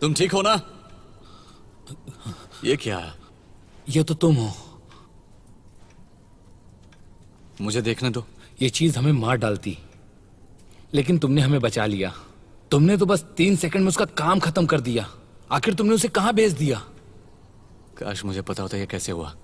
तुम ठीक हो ना? ये क्या है? ये तो तुम हो। मुझे देखने दो। ये चीज हमें मार डालती, लेकिन तुमने हमें बचा लिया। तुमने तो बस 3 सेकंड में उसका काम खत्म कर दिया। आखिर तुमने उसे कहां भेज दिया? काश मुझे पता होता ये कैसे हुआ।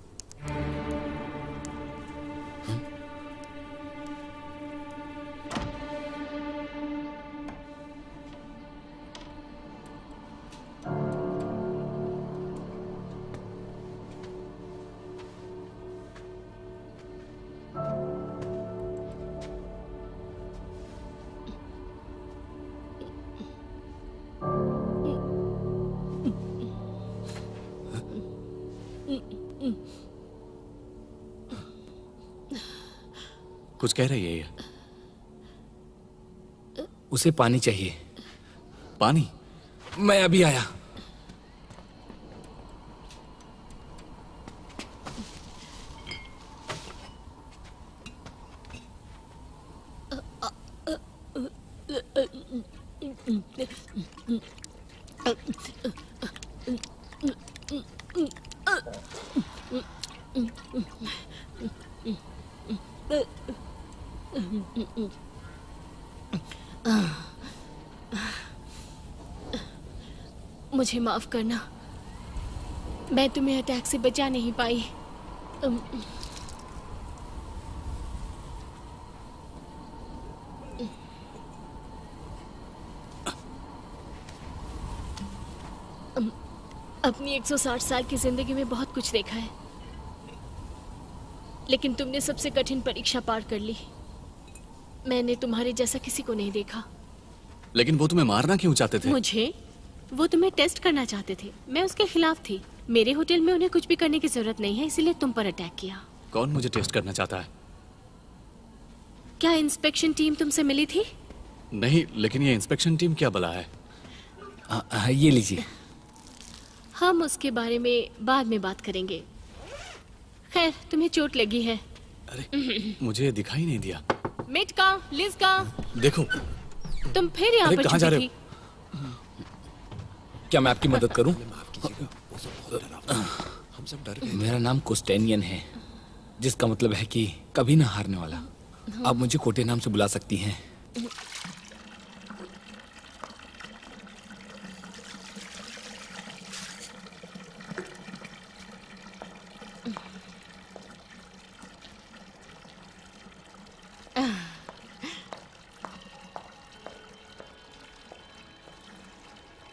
कुछ कह रही है ये? उसे पानी चाहिए। पानी? मैं अभी आया। मुझे माफ करना, मैं तुम्हें अटैक से बचा नहीं पाई। अपनी 160 साल की जिंदगी में बहुत कुछ देखा है, लेकिन तुमने सबसे कठिन परीक्षा पार कर ली। मैंने तुम्हारे जैसा किसी को नहीं देखा। लेकिन वो तुम्हें मारना क्यों चाहते थे? वो तुम्हें टेस्ट करना चाहते थे। मैं उसके खिलाफ थी। मेरे होटल में उन्हें कुछ भी करने की जरूरत नहीं है, इसीलिए तुम पर अटैक किया। कौन मुझे टेस्ट करना चाहता है? क्या इंस्पेक्शन टीम तुमसे मिली थी? नहीं, लेकिन ये इंस्पेक्शन टीम क्या भला है? ये लीजिए। हम उसके बारे में बाद में बात करेंगे। खैर, तुम्हें चोट लगी है। अरे मुझे दिखाई नहीं दिया। मिट का, लिज का, देखो तुम फिर यहाँ पर कहाँ जा रहे थी। क्या मैं आपकी मदद करूं? हम सब डर गए। मेरा नाम कोस्टेनियन है, जिसका मतलब है कि कभी ना हारने वाला। आप मुझे कोटे नाम से बुला सकती हैं।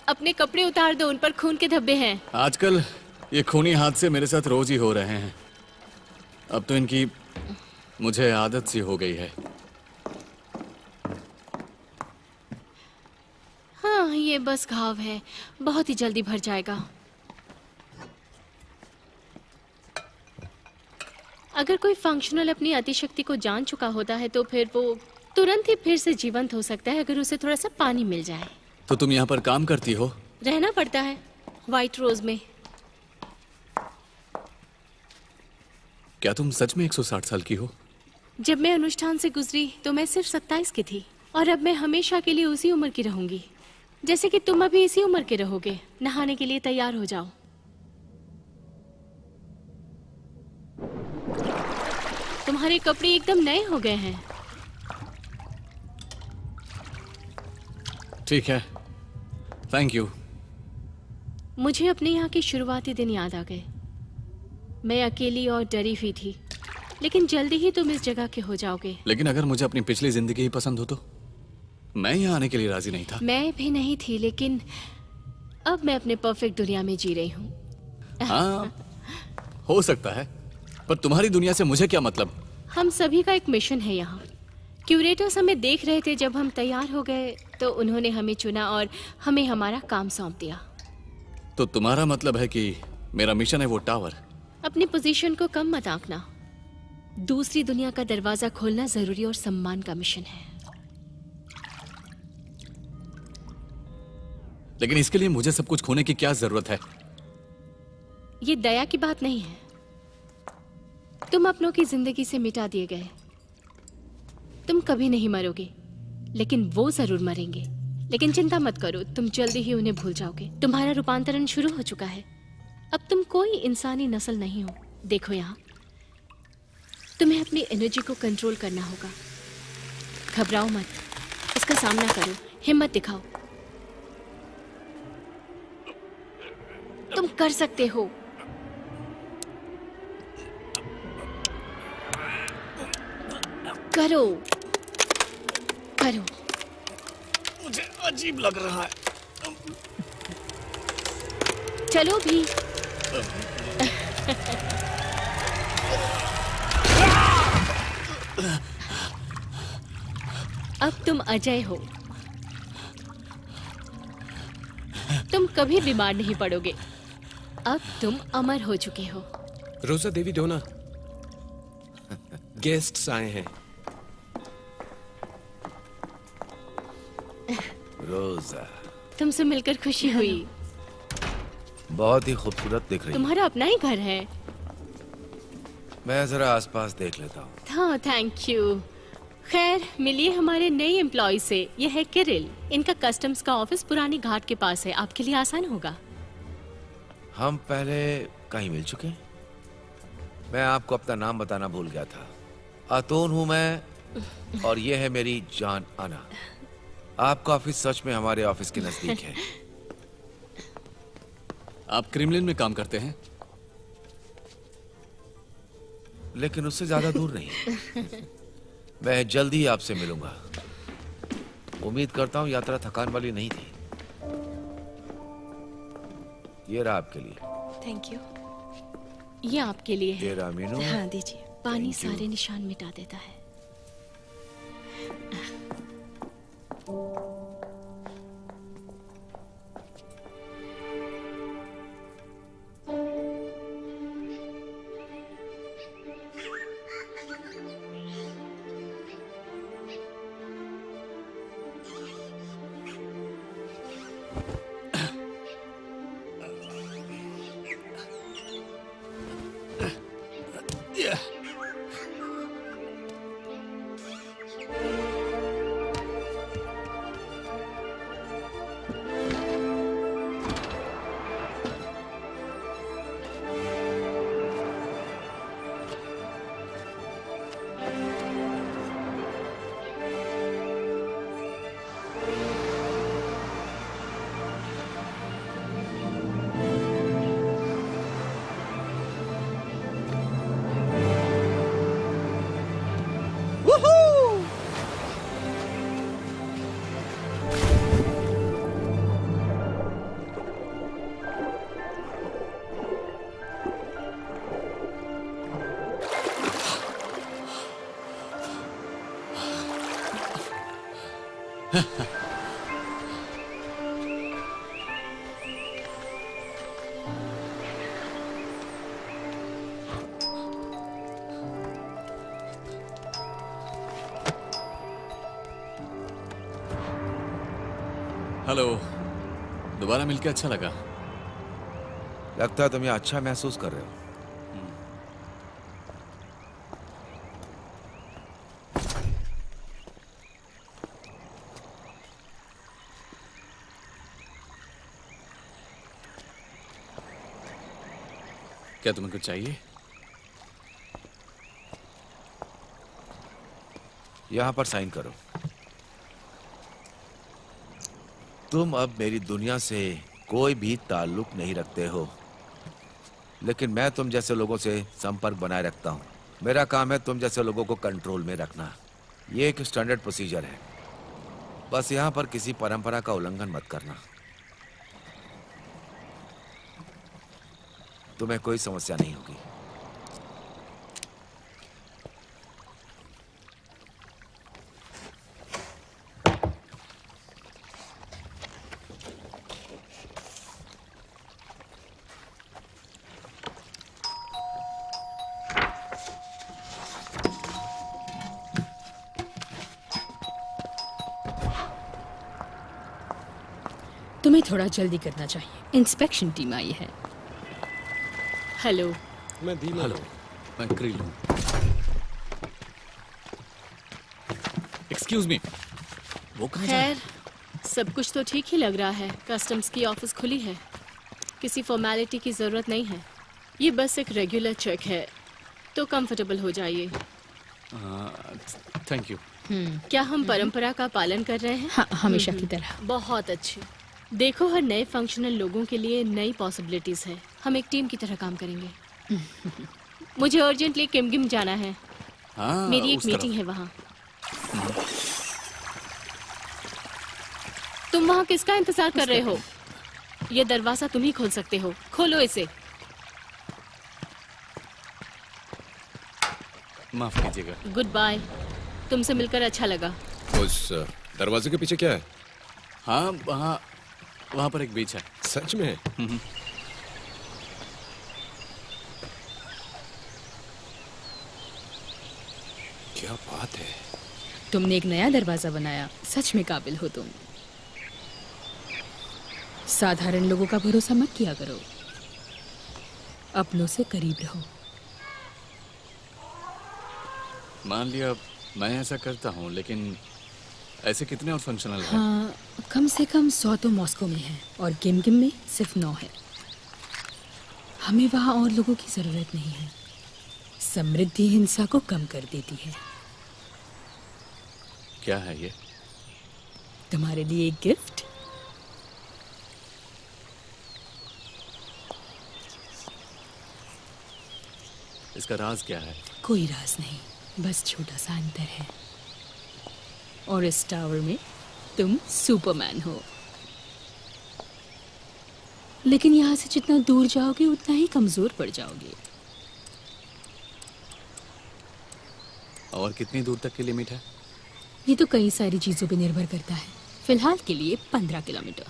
अपने कपड़े उतार दो, उन पर खून के धब्बे हैं। आजकल ये खूनी हादसे मेरे साथ रोज ही हो रहे हैं। अब तो इनकी मुझे आदत सी हो गई है। हाँ, ये बस घाव है, बहुत ही जल्दी भर जाएगा। अगर कोई फंक्शनल अपनी अतिशक्ति को जान चुका होता है तो फिर वो तुरंत ही फिर से जीवंत हो सकता है, अगर उसे थोड़ा सा पानी मिल जाए। तो तुम यहाँ पर काम करती हो? रहना पड़ता है व्हाइट रोज में। क्या तुम सच में 160 साल की हो? जब मैं अनुष्ठान से गुजरी तो मैं सिर्फ 27 की थी, और अब मैं हमेशा के लिए उसी उम्र की रहूंगी। जैसे कि तुम अभी इसी उम्र के रहोगे। नहाने के लिए तैयार हो जाओ। तुम्हारे कपड़े एकदम नए हो गए हैं। ठीक है, थैंक यू। मुझे अपने यहाँ के शुरुआती दिन याद आ गए। मैं अकेली और डरी हुई थी, लेकिन जल्दी ही तुम इस जगह के हो जाओगे। लेकिन अगर मुझे अपनी पिछली जिंदगी ही पसंद हो तो? मैं यहाँ आने के लिए राजी नहीं था। मैं भी नहीं थी, लेकिन अब मैं अपने परफेक्ट दुनिया में जी रही हूँ। हाँ, हो सकता है, पर तुम्हारी दुनिया से मुझे क्या मतलब? हम सभी का एक मिशन है यहाँ। क्यूरेटर्स हमें देख रहे थे। जब हम तैयार हो गए तो उन्होंने हमें चुना और हमें हमारा काम सौंप दिया। तो तुम्हारा मतलब है कि मेरा मिशन है वो टावर? अपनी पोजीशन को कम मत आंकना। दूसरी दुनिया का दरवाजा खोलना जरूरी और सम्मान का मिशन है। लेकिन इसके लिए मुझे सब कुछ खोने की क्या जरूरत है? ये दया की बात नहीं है। तुम अपनों की जिंदगी से मिटा दिए गए। तुम कभी नहीं मरोगे, लेकिन वो जरूर मरेंगे। लेकिन चिंता मत करो, तुम जल्दी ही उन्हें भूल जाओगे। तुम्हारा रूपांतरण शुरू हो चुका है। अब तुम कोई इंसानी नस्ल नहीं हो। देखो यहाँ, तुम्हें अपनी एनर्जी को कंट्रोल करना होगा। घबराओ मत, इसका सामना करो, हिम्मत दिखाओ। तुम कर सकते हो। करो करो। मुझे अजीब लग रहा है। चलो भी। अब तुम अजय हो। तुम कभी बीमार नहीं पड़ोगे। अब तुम अमर हो चुके हो। रोजा देवी डोना, गेस्ट्स आए हैं। रोजा, तुमसे मिलकर खुशी हुई। बहुत ही खूबसूरत दिख रही है। तुम्हारा अपना ही घर है। मैं जरा आसपास देख लेता हूँ। हाँ, थैंक यू। खैर, मिलिए हमारे नए एम्प्लॉय से। यह है किरिल। इनका कस्टम्स का ऑफिस पुरानी घाट के पास है। आपके लिए आसान होगा। हम पहले कहीं मिल चुके हैं। मैं आपको अपना नाम बताना भूल गया था। अतोन हूं मैं, और ये है मेरी जान आना। आपका ऑफिस सच में हमारे ऑफिस के नजदीक है। आप क्रेमलिन में काम करते हैं? लेकिन उससे ज्यादा दूर नहीं। मैं जल्द ही आपसे मिलूंगा। उम्मीद करता हूं यात्रा थकान वाली नहीं थी। ये रहा आपके लिए। Thank you. ये आपके लिए है। ये रहा मीनू। हाँ दीजिए। पानी सारे निशान मिटा देता है। हेलो, दोबारा मिलके अच्छा लगा। लगता है तुम ये अच्छा महसूस कर रहे हो। क्या तुम्हें कुछ चाहिए? यहां पर साइन करो। तुम अब मेरी दुनिया से कोई भी ताल्लुक नहीं रखते हो, लेकिन मैं तुम जैसे लोगों से संपर्क बनाए रखता हूं। मेरा काम है तुम जैसे लोगों को कंट्रोल में रखना। ये एक स्टैंडर्ड प्रोसीजर है। बस यहां पर किसी परंपरा का उल्लंघन मत करना। तुम्हें कोई समस्या नहीं होगी। तुम्हें थोड़ा जल्दी करना चाहिए। इंस्पेक्शन टीम आई है। हेलो। मैं धीमा। हेलो, मैं क्रिल हूँ। एक्सक्यूज मी, वो कहाँ जा रहा है? खैर, सब कुछ तो ठीक ही लग रहा है। कस्टम्स की ऑफिस खुली है। किसी फॉर्मेलिटी की जरूरत नहीं है। ये बस एक रेगुलर चेक है, तो कंफर्टेबल हो जाइए। Thank you. क्या हम परंपरा का पालन कर रहे हैं? हाँ, हमेशा की तरह। बहुत अच्छे। देखो, हर नए फंक्शनल लोगों के लिए नई पॉसिबिलिटीज है। हम एक टीम की तरह काम करेंगे। मुझे अर्जेंटली किमगिम जाना है। हाँ, मेरी एक मीटिंग है वहाँ। तुम वहाँ किसका इंतजार कर रहे हो? ये दरवाजा तुम ही खोल सकते हो। खोलो इसे। माफ कीजिएगा। Good bye. तुमसे मिलकर अच्छा लगा। उस दरवाजे के पीछे क्या है? हाँ, वहाँ पर एक बीच है। सच में? क्या बात है। तुमने एक नया दरवाजा बनाया। सच में काबिल हो तुम। साधारण लोगों का भरोसा मत किया करो। अपनों से करीब रहो। मान लिया मैं ऐसा करता हूँ, लेकिन ऐसे कितने और फंक्शनल हैं? हाँ, कम से कम 100 तो मॉस्को में है और गिमगिम में सिर्फ 9 है। हमें वहाँ और लोगों की जरूरत नहीं है। समृद्धि हिंसा को कम कर देती है। क्या है ये? तुम्हारे लिए एक गिफ्ट। इसका राज क्या है? कोई राज नहीं, बस छोटा सा अंतर है। और इस टावर में तुम सुपरमैन हो, लेकिन यहाँ से जितना दूर जाओगे उतना ही कमजोर पड़ जाओगे। और कितनी दूर तक की लिमिट है? ये तो कई सारी चीजों पे निर्भर करता है। फिलहाल के लिए 15 किलोमीटर।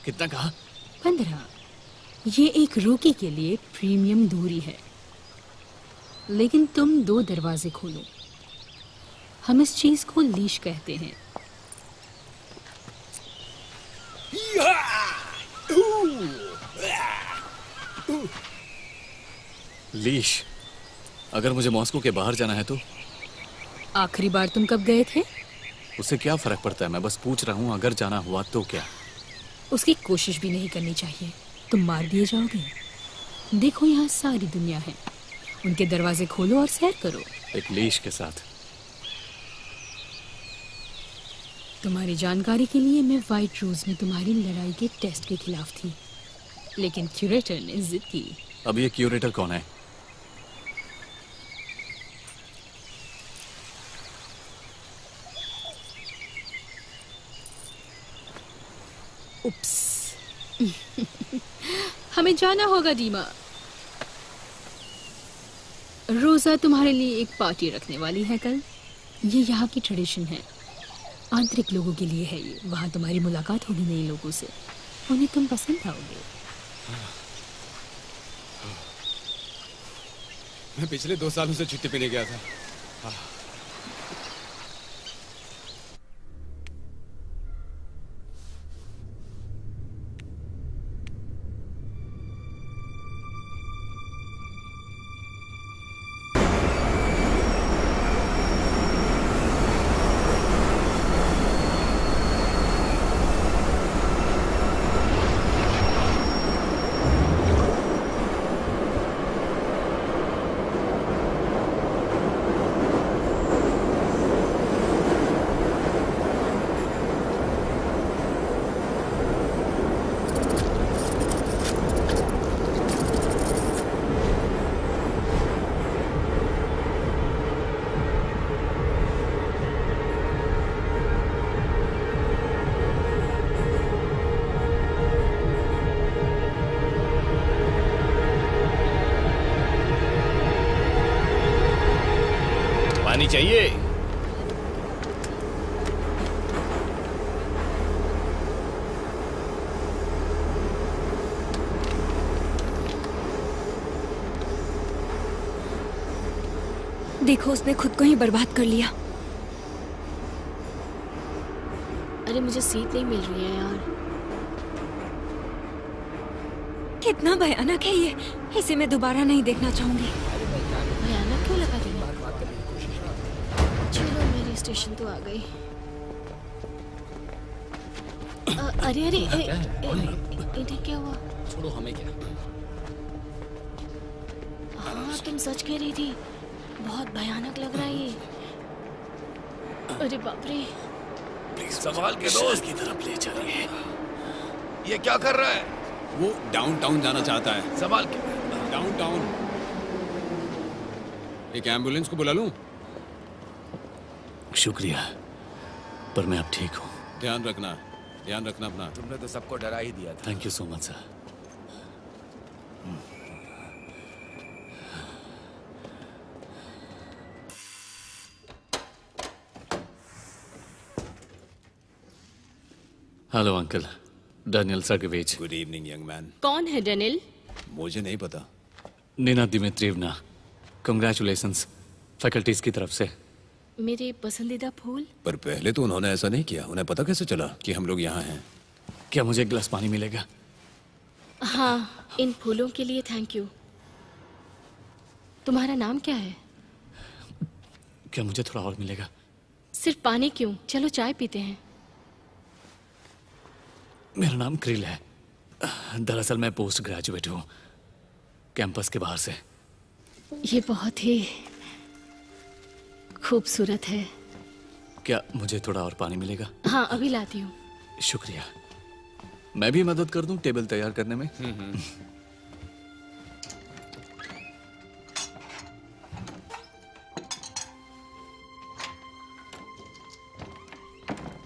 कितना कहा? 15। ये एक रोकी के लिए प्रीमियम दूरी है, लेकिन तुम 2 दरवाजे खोलो। हम इस चीज को लीश कहते हैं। लीश? अगर मुझे मॉस्को के बाहर जाना है तो? आखिरी बार तुम कब गए थे? उससे क्या फर्क पड़ता है? मैं बस पूछ रहा हूँ, अगर जाना हुआ तो क्या? उसकी कोशिश भी नहीं करनी चाहिए, तुम मार दिए जाओगे। देखो यहाँ सारी दुनिया है, उनके दरवाजे खोलो और सैर करो। एक लीश के साथ? तुम्हारी जानकारी के लिए मैं व्हाइट रोज में तुम्हारी लड़ाई के टेस्ट के खिलाफ थी, लेकिन क्यूरेटर ने जिद की। अब ये क्यूरेटर कौन है? उप्स। हमें जाना होगा डीमा। रोजा तुम्हारे लिए एक पार्टी रखने वाली है कल। ये यहाँ की ट्रेडिशन है, आंतरिक लोगों के लिए है ये। वहाँ तुम्हारी मुलाकात होगी नए लोगों से, उन्हें तुम पसंद आओगे। मैं पिछले 2 सालों से छुट्टी पे नहीं गया था। पानी चाहिए? देखो, उसने खुद को ही बर्बाद कर लिया। अरे मुझे सीट नहीं मिल रही है यार। कितना भयानक है ये, इसे मैं दोबारा नहीं देखना चाहूंगी। भयानक क्यों लगा तुम्हें? चलो मेरी स्टेशन तो आ गई। अरे अरे इन्हें क्या हुआ? छोड़ो, हमें क्या। हाँ तुम सच कह रही थी, बहुत भयानक लग रहा है ये। अरे बाप रे। प्लीज संभाल के दोस्त की तरफ ले चलिए। ये क्या कर रहा है? वो डाउनटाउन जाना चाहता है। संभाल के। डाउनटाउन। एक एम्बुलेंस को बुला लूं? शुक्रिया, पर मैं अब ठीक हूँ। ध्यान रखना अपना। तुमने तो सबको डरा ही दिया था। Thank you so much sir. Hello uncle, Daniel Sergeyevich. Good evening young man. कौन है डेनिल? मुझे नहीं पता। नीना दिमित्रियवना, कंग्रेचुलेशंस फैकल्टीज की तरफ से। मेरे पसंदीदा फूल। पर पहले तो उन्होंने ऐसा नहीं किया। उन्हें पता कैसे चला कि हम लोग यहाँ हैं? क्या मुझे एक गिलास पानी मिलेगा? हाँ, इन फूलों के लिए थैंक यू। तुम्हारा नाम क्या है? क्या मुझे थोड़ा और मिलेगा? सिर्फ पानी क्यों, चलो चाय पीते हैं। मेरा नाम क्रिल है। दरअसल मैं पोस्ट ग्रेजुएट हूँ, कैंपस के बाहर से। ये बहुत ही खूबसूरत है। क्या मुझे थोड़ा और पानी मिलेगा? हाँ, अभी लाती हूँ। शुक्रिया। मैं भी मदद कर दूं टेबल तैयार करने में?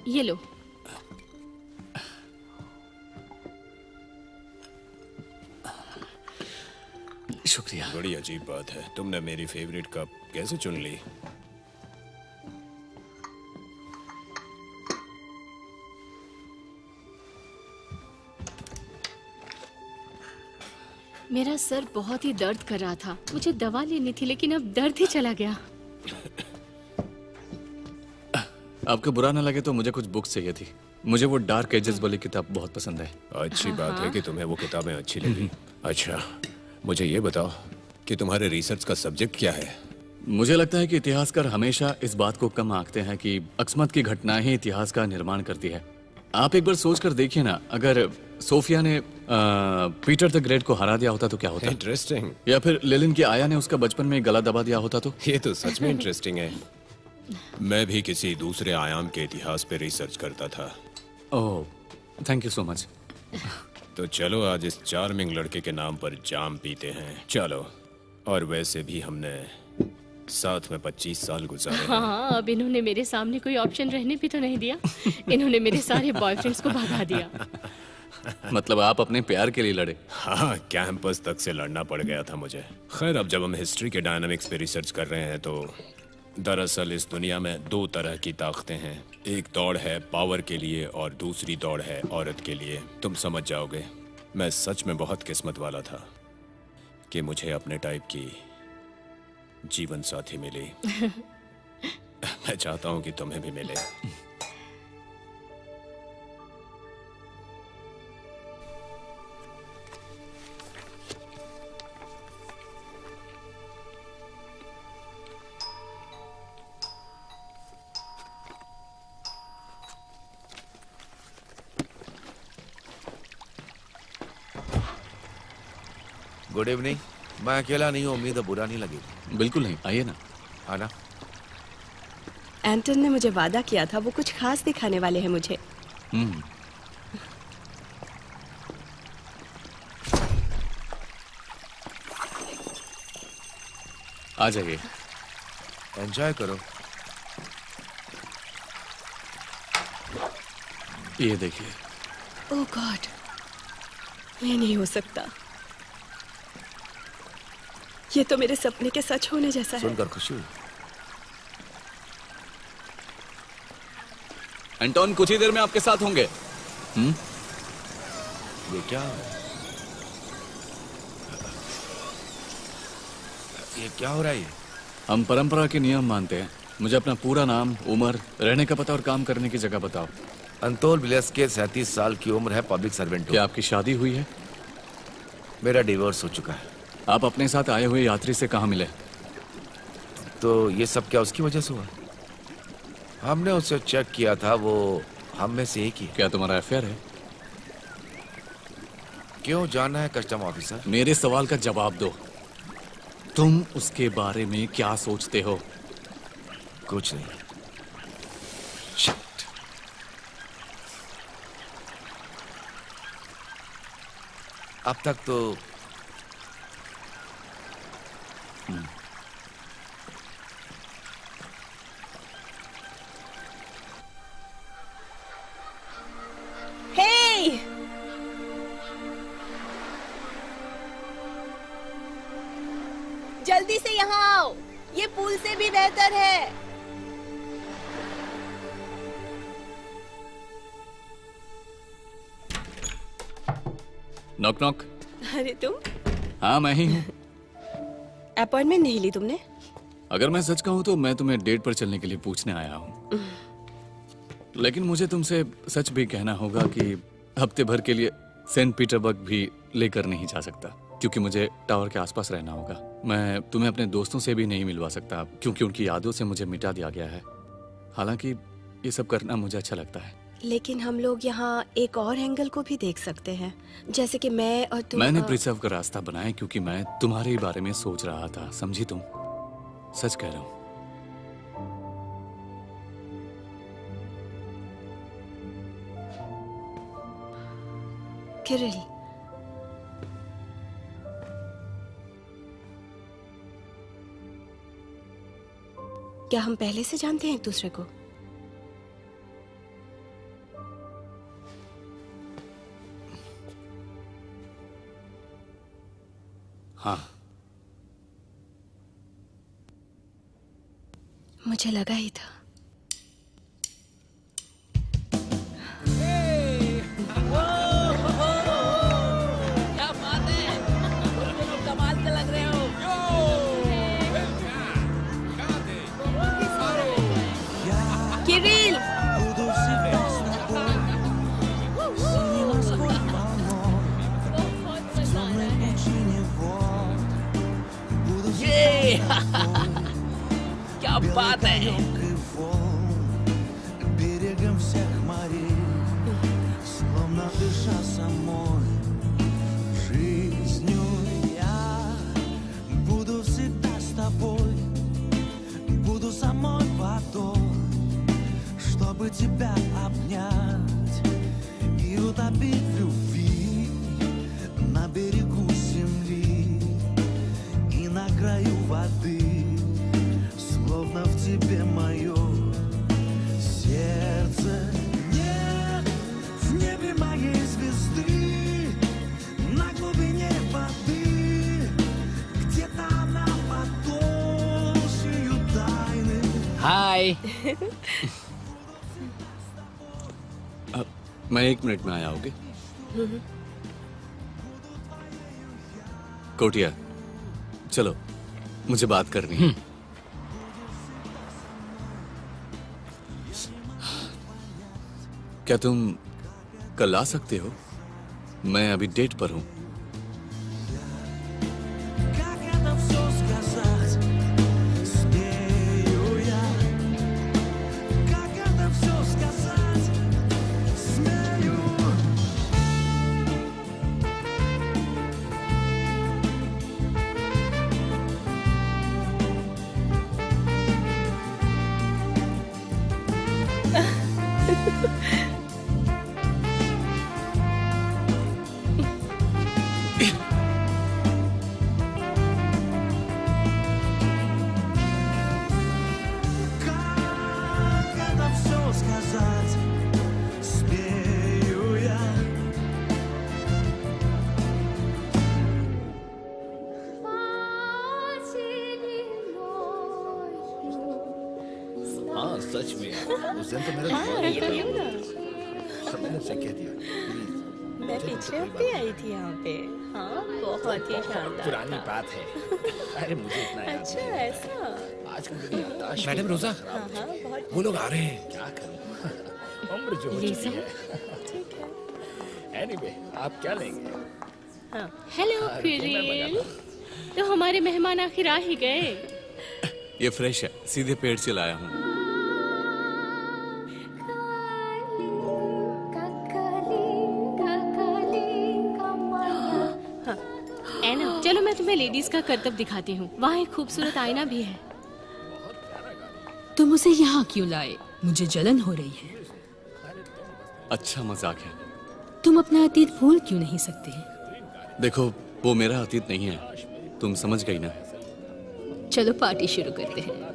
ये लो। शुक्रिया। बड़ी अजीब बात है, तुमने मेरी फेवरेट कप कैसे चुन ली? मेरा सर बहुत ही दर्द कर रहा था, मुझे दवा लेनी थी, लेकिन अब दर्द ही चला गया। आपको बुरा ना लगे तो मुझे कुछ बुक्स चाहिए थी। मुझे वो डार्क एजेस वाली किताब बहुत पसंद है। अच्छी बात है कि तुम्हें वो किताबें अच्छी लगी। अच्छा, मुझे ये बताओ कि तुम्हारे रिसर्च का सब्जेक्ट क्या है? मुझे लगता है कि इतिहासकार हमेशा इस बात को कम आंकते हैं कि अकस्मात की घटनाएं ही इतिहास का निर्माण करती है। आप एक बार सोच कर देखिए ना, अगर सोफिया ने पीटर द ग्रेट को हरा दिया होता तो क्या होता? इंटरेस्टिंग। या फिर लेनिन की आया ने उसका बचपन में गला दबा दिया होता तो? ये तो सच में इंटरेस्टिंग है। मैं भी किसी दूसरे आयाम के इतिहास पे रिसर्च करता था। ओह, थैंक यू सो मच। तो चलो आज इस चार्मिंग लड़के के नाम पर जाम पीते हैं। चलो। और वैसे भी हमने साथ में 25 साल गुजारे हैं। हाँ, अब इन्होंने मेरे सामने कोई ऑप्शन रहने भी तो नहीं दिया। इन्होंने मेरे सारे बॉयफ्रेंड्स को भगा दिया। मतलब आप अपने प्यार के लिए लड़े? हाँ, कैंपस तक से लड़ना पड़ गया था मुझे। खैर, अब जब हम हिस्ट्री के डायनामिक्स पे रिसर्च कर रहे हैं तो दरअसल इस दुनिया में दो तरह की ताकतें हैं। एक दौड़ है पावर के लिए और दूसरी दौड़ है औरत के लिए। तुम समझ जाओगे। मैं सच में बहुत किस्मत वाला था कि मुझे अपने टाइप की जीवन साथी मिली। मैं चाहता हूं कि तुम्हें भी मिले। Good evening. मैं अकेला नहीं हूँ, उम्मीद है बुरा नहीं लगेगा। बिल्कुल नहीं, आइए ना। आना। एंटन ने मुझे वादा किया था, वो कुछ खास दिखाने वाले हैं मुझे। आ जाइए। एंजॉय करो। ये देखिए। ओह गॉड, ये नहीं हो सकता। ये तो मेरे सपने के सच होने जैसा है। सुनकर खुशी हुई। एंटोन कुछ ही देर में आपके साथ होंगे। ये क्या हो रहा है? हम परंपरा के नियम मानते हैं। मुझे अपना पूरा नाम, उम्र, रहने का पता और काम करने की जगह बताओ। अंतोल विलेस्के, 37 साल की उम्र है, पब्लिक सर्वेंट। क्या आपकी शादी हुई है? मेरा डिवोर्स हो चुका है। आप अपने साथ आए हुए यात्री से कहाँ मिले? तो ये सब क्या उसकी वजह से हुआ? हमने उसे चेक किया था, वो हम में से एक ही। क्या तुम्हारा अफेयर है? क्यों जानना है कस्टम ऑफिसर? मेरे सवाल का जवाब दो। तुम उसके बारे में क्या सोचते हो? कुछ नहीं। Shit. अब तक तो हे! जल्दी से यहाँ आओ, ये पुल से भी बेहतर है। Knock knock. अरे तुम? हाँ, मैं ही हूँ। अपॉइंटमेंट नहीं ली तुमने? अगर मैं सच कहूं तो मैं तुम्हें डेट पर चलने के लिए पूछने आया हूं, लेकिन मुझे तुमसे सच भी कहना होगा कि हफ्ते भर के लिए सेंट पीटर्सबर्ग भी लेकर नहीं जा सकता, क्योंकि मुझे टावर के आसपास रहना होगा। मैं तुम्हें अपने दोस्तों से भी नहीं मिलवा सकता, क्योंकि उनकी यादों से मुझे मिटा दिया गया है। हालांकि ये सब करना मुझे अच्छा लगता है। लेकिन हम लोग यहाँ एक और एंगल को भी देख सकते हैं, जैसे कि मैं और तुम। मैंने प्रिजर्व का रास्ता बनाया क्योंकि मैं तुम्हारे ही बारे में सोच रहा था, समझी तुम? सच कह रहा हूं। किरिल, क्या हम पहले से जानते हैं एक दूसरे को? हाँ, मुझे लगा ही था। क्या बात है, तुम कमाल के लग रहे हो। किरिल, ये क्या बात है। Берегом всех морей, словно дыша самой жизнью, я буду всегда с тобой, буду самой водой, чтобы тебя обнять и утопить в любви на берегу земли и на краю воды, словно в тебе мое сердце. Нет в небе моей звезды, на глубине воды, где-то она под толщею тайны. हाय। मैं 1 मिनट में आया होगी। कोटिया, चलो, मुझे बात करनी है। क्या तुम कल आ सकते हो? मैं अभी डेट पर हूं। Как это все сказать, смею я. Как это все сказать, смею. Как это все сказать, смею я. हाँ सच में उस दिन तो मेरा मैंने उसे कह दिया मैं पिछले हफ्ते आई थी यहाँ पे। हाँ, बहुत ही शानदार। पुरानी बात है। अरे मुझे इतना याद अच्छा, नहीं। ऐसा। आजकल मेरी याददाश्त मैडम रोजा, हाँ, बहुत। वो लोग आ रहे हैं। क्या करूं, उम्र जो हो चुकी है। ठीक है। एनीवे, आप क्या लेंगे? हाँ। हेलो किरिल, तो हमारे मेहमान आखिर आ ही गए। ये फ्रेश है, सीधे पेड़ से लाया हूँ। एना, चलो मैं तुम्हें लेडीज का करतब दिखाती हूँ। वहाँ एक खूबसूरत आईना भी है। तुम उसे यहाँ क्यों लाए? मुझे जलन हो रही है। अच्छा मजाक है। तुम अपना अतीत भूल क्यों नहीं सकते? देखो, वो मेरा अतीत नहीं है, तुम समझ गई ना। चलो पार्टी शुरू करते हैं।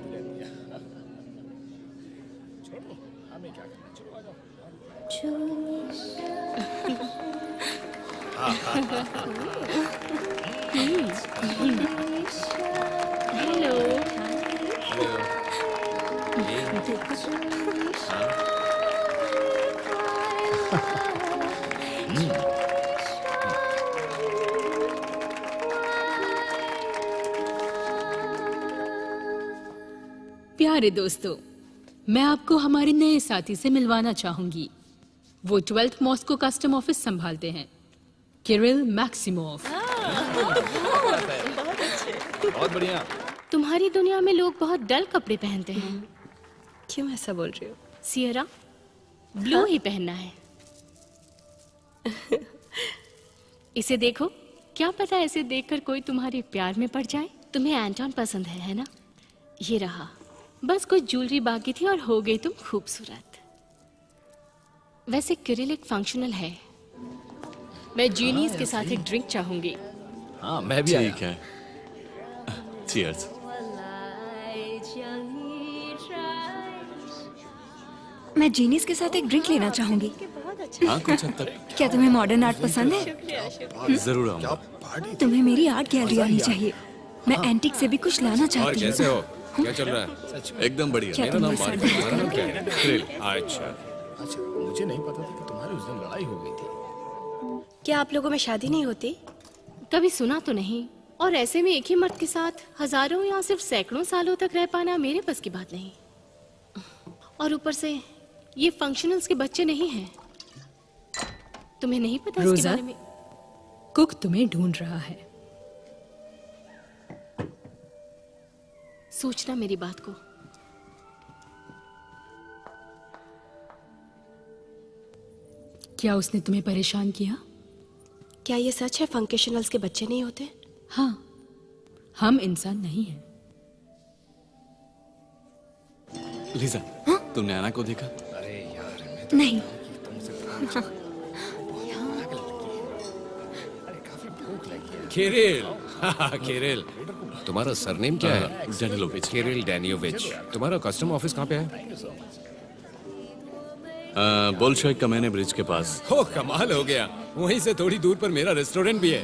हेलो। प्यारे दोस्तों, मैं आपको हमारे नए साथी से मिलवाना चाहूंगी। वो 12th मॉस्को कस्टम ऑफिस संभालते हैं, किरिल मैक्सिमोव। बहुत बढ़िया। तुम्हारी दुनिया में लोग बहुत डल कपड़े पहनते हैं। क्यों ऐसा बोल रही हो? सियरा, ब्लू ही पहनना है। इसे देखो, क्या पता ऐसे देखकर कोई तुम्हारे प्यार में पड़ जाए। तुम्हें एंटोन पसंद है ना? ये रहा, बस कुछ ज्वेलरी बाकी थी और हो गई तुम खूबसूरत। वैसे किरिल एक फंक्शनल है। मैं जीनीस के साथ एक ड्रिंक चाहूंगी। हाँ, मैं भी आया। ठीक है। चीयर्स। मैं जीनीस के साथ एक ड्रिंक लेना चाहूंगी। हाँ, कुछ हद तक। क्या तुम्हें मॉडर्न आर्ट पसंद है? जरूर आऊंगा। तुम्हें मेरी आर्ट गैलरी आनी चाहिए। मैं एंटीक से भी कुछ लाना और चाहती हूँ। कैसे हो? क्या चल रहा है? एकदम बढ़िया। क्या मेरा तुम नाम मेरे साथ मार्को। बात तुम्हारा नाम क्या करोगे? है? किरिल। अच्छा। अच्छा, मुझे नहीं पता था कि तुम्हारी उस दिन लड़ाई हो गई थी। क्या आप लोगों में शादी नहीं होती? कभी सुना तो नहीं। और ऐसे में एक ही मर्द के साथ हजारों या सिर्फ सैकड़ों सालों तक रह पाना मेरे बस की बात नहीं। और ऊपर से ये फंक्शनल्स के बच्चे नहीं हैं। तुम्हें नहीं पता इसके रोजा, बारे में? कुक तुम्हें ढूंढ रहा है। सोचना मेरी बात को। क्या उसने तुम्हें परेशान किया? क्या ये सच है फंक्शनल्स के बच्चे नहीं होते? हाँ, हम इंसान नहीं हैं। लीजा, तुमने आना को देखा? नहीं। किरिल। किरिल, तुम्हारा सरनेम क्या है? डैनिलोविच। किरिल डैनियोविच। तुम्हारा कस्टम ऑफिस कहाँ पे है? बोल्शेविक कमेने ब्रिज के पास। हो, कमाल हो गया। वहीं से थोड़ी दूर पर मेरा रेस्टोरेंट भी है।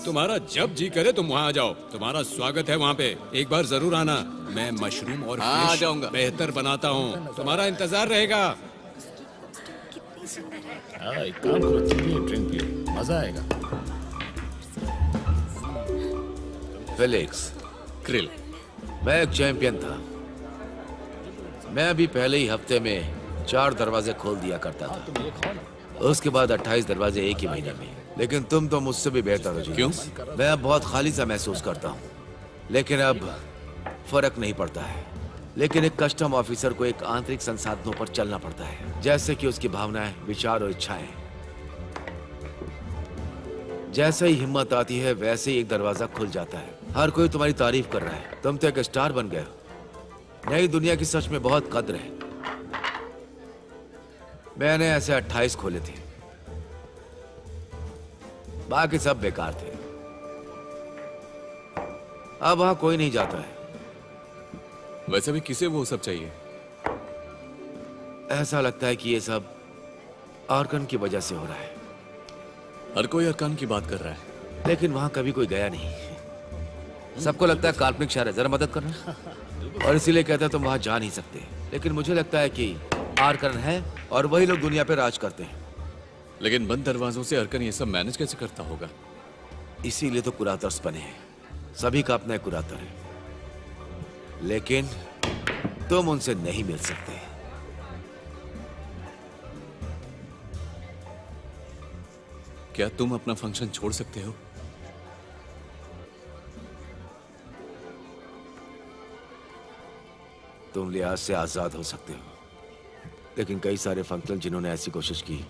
तुम्हारा जब जी करे तुम वहाँ आ जाओ। तुम्हारा स्वागत है वहाँ पे। एक बार जरूर आना। मैं मशरूम और हाँ, फिश आ जाऊंगा। बेहतर बनाता हूँ। तुम्हारा इंतजार रहेगा। हाँ, एक काम करो, तुम भी ड्रिंक पियो, मजा आएगा। फेलिक्स, क्रिल, मैं एक चैंपियन था। मैं अभी पहले ही हफ्ते में 4 दरवाजे खोल दिया करता था। उसके बाद 28 दरवाजे एक ही महीने में। लेकिन तुम तो मुझसे भी बेहतर हो जी। क्यों? मैं अब बहुत खाली सा महसूस करता हूँ। लेकिन अब फर्क नहीं पड़ता है। लेकिन एक कस्टम ऑफिसर को एक आंतरिक संसाधनों पर चलना पड़ता है, जैसे कि उसकी भावनाएं, विचार और इच्छाएं। जैसे ही हिम्मत आती है वैसे ही एक दरवाजा खुल जाता है। हर कोई तुम्हारी तारीफ कर रहा है। तुम तो एक स्टार बन गए हो। नई दुनिया की सच में बहुत कद्र है। मैंने ऐसे 28 खोले थे, बाकी सब बेकार थे। अब वहां कोई नहीं जाता है। वैसे भी किसे वो सब चाहिए? ऐसा लगता है कि ये सब आर्कन की वजह से हो रहा है। हर कोई अरकान की बात कर रहा है, लेकिन वहां कभी कोई गया नहीं। सबको लगता है काल्पनिक शहर है, जरा मदद करना। और इसीलिए कहते हैं तुम वहां जा नहीं सकते। लेकिन मुझे लगता है कि आर्कन है और वही लोग दुनिया पे राज करते हैं। लेकिन बंद दरवाजों से अरकन ये सब मैनेज कैसे करता होगा? इसीलिए तो कुरातर्स बने हैं। सभी का अपना एक कुरातर है। लेकिन तुम उनसे नहीं मिल सकते। क्या तुम अपना फंक्शन छोड़ सकते हो? तुम लिहाज से आजाद हो सकते हो, लेकिन कई सारे फंक्शन जिन्होंने ऐसी कोशिश की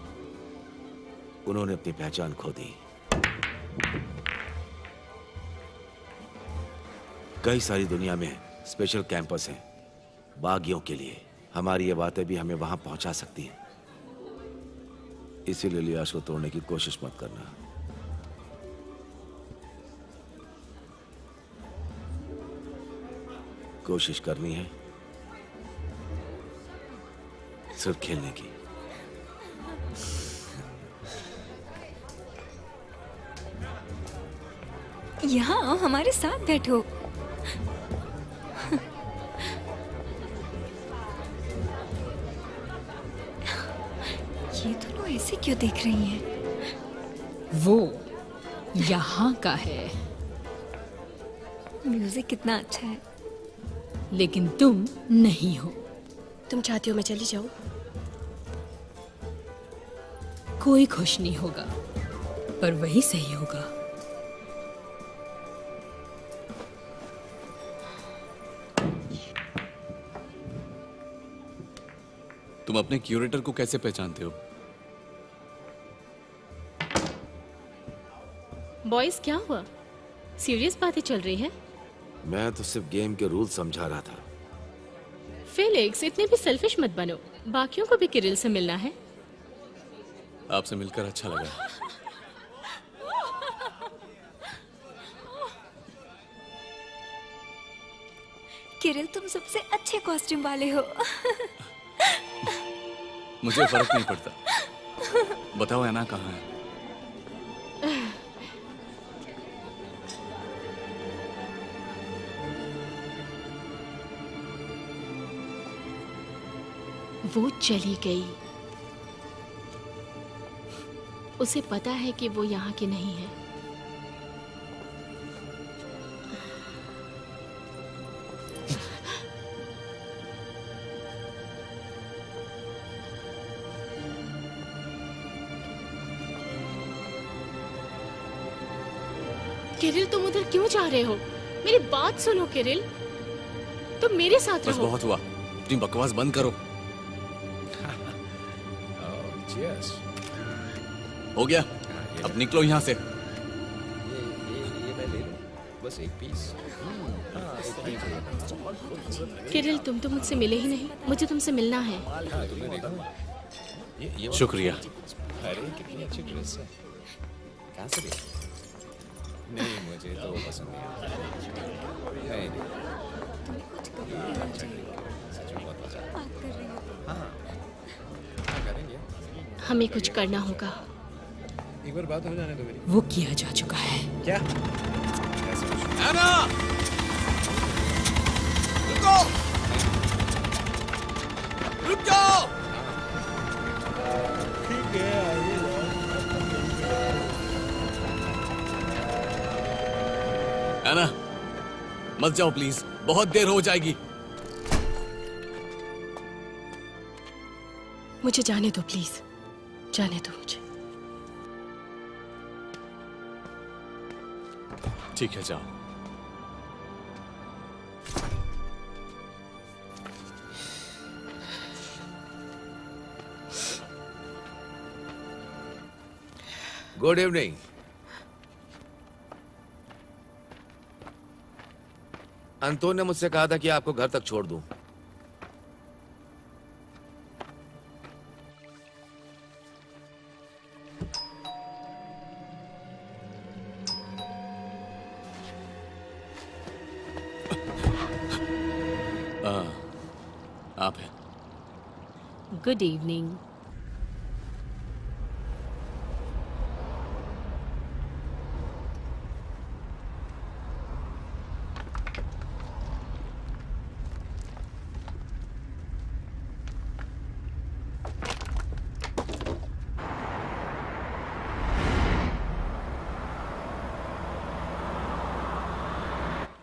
उन्होंने अपनी पहचान खो दी। कई सारी दुनिया में स्पेशल कैंपस हैं बागियों के लिए। हमारी ये बातें भी हमें वहां पहुंचा सकती हैं। इसीलिए लियाज को तोड़ने की कोशिश मत करना। कोशिश करनी है सिर्फ खेलने की। यहाँ आओ, हमारे साथ बैठो। ये दोनों ऐसे क्यों देख रही हैं? वो यहाँ का है। म्यूजिक कितना अच्छा है। लेकिन तुम नहीं हो। तुम चाहती हो मैं चली जाऊं? कोई खुश नहीं होगा, पर वही सही होगा। तुम अपने क्यूरेटर को कैसे पहचानते हो? बॉयज क्या हुआ? सीरियस बातें चल रही है? मैं तो सिर्फ गेम के रूल समझा रहा था। फेलिक्स, इतने भी सेल्फिश मत बनो। बाकियों को भी किरिल से मिलना है। आपसे मिलकर अच्छा लगा। किरिल, तुम सबसे अच्छे कॉस्ट्यूम वाले हो। मुझे फर्क नहीं पड़ता। बताओ एना कहाँ है? वो चली गई। उसे पता है कि वो यहाँ की नहीं है। किरिल, तुम उधर क्यों जा रहे हो? मेरी बात सुनो किरिल, तुम मेरे साथ बस रहो। बहुत हुआ, अपनी बकवास बंद करो। हो गया, अब निकलो यहाँ से। ये मैं ले लूं, बस एक पीस। किरिल, तुम तो मुझसे मिले ही नहीं। मुझे तुमसे मिलना है। हाँ, तुमने देखा? शुक्रिया। अरे कितनी अच्छी ड्रेस है। कहाँ से देखी? नहीं, मुझे तो वो पसंद नहीं आता। नहीं, सच में बहुत मजा आया। हाँ, करेंगे। हमें कुछ करना होगा। एक बार बात हो जाने दो मेरी। वो किया जा चुका है। क्या? एना! रुको! रुक जाओ! ठीक है, आइए। एना, मत जाओ प्लीज, बहुत देर हो जाएगी। मुझे जाने दो प्लीज, जाने दो मुझे। ठीक है, जाओ। Good evening. अंतोन ने मुझसे कहा था कि आपको घर तक छोड़ दूं। आप हैं? Good evening.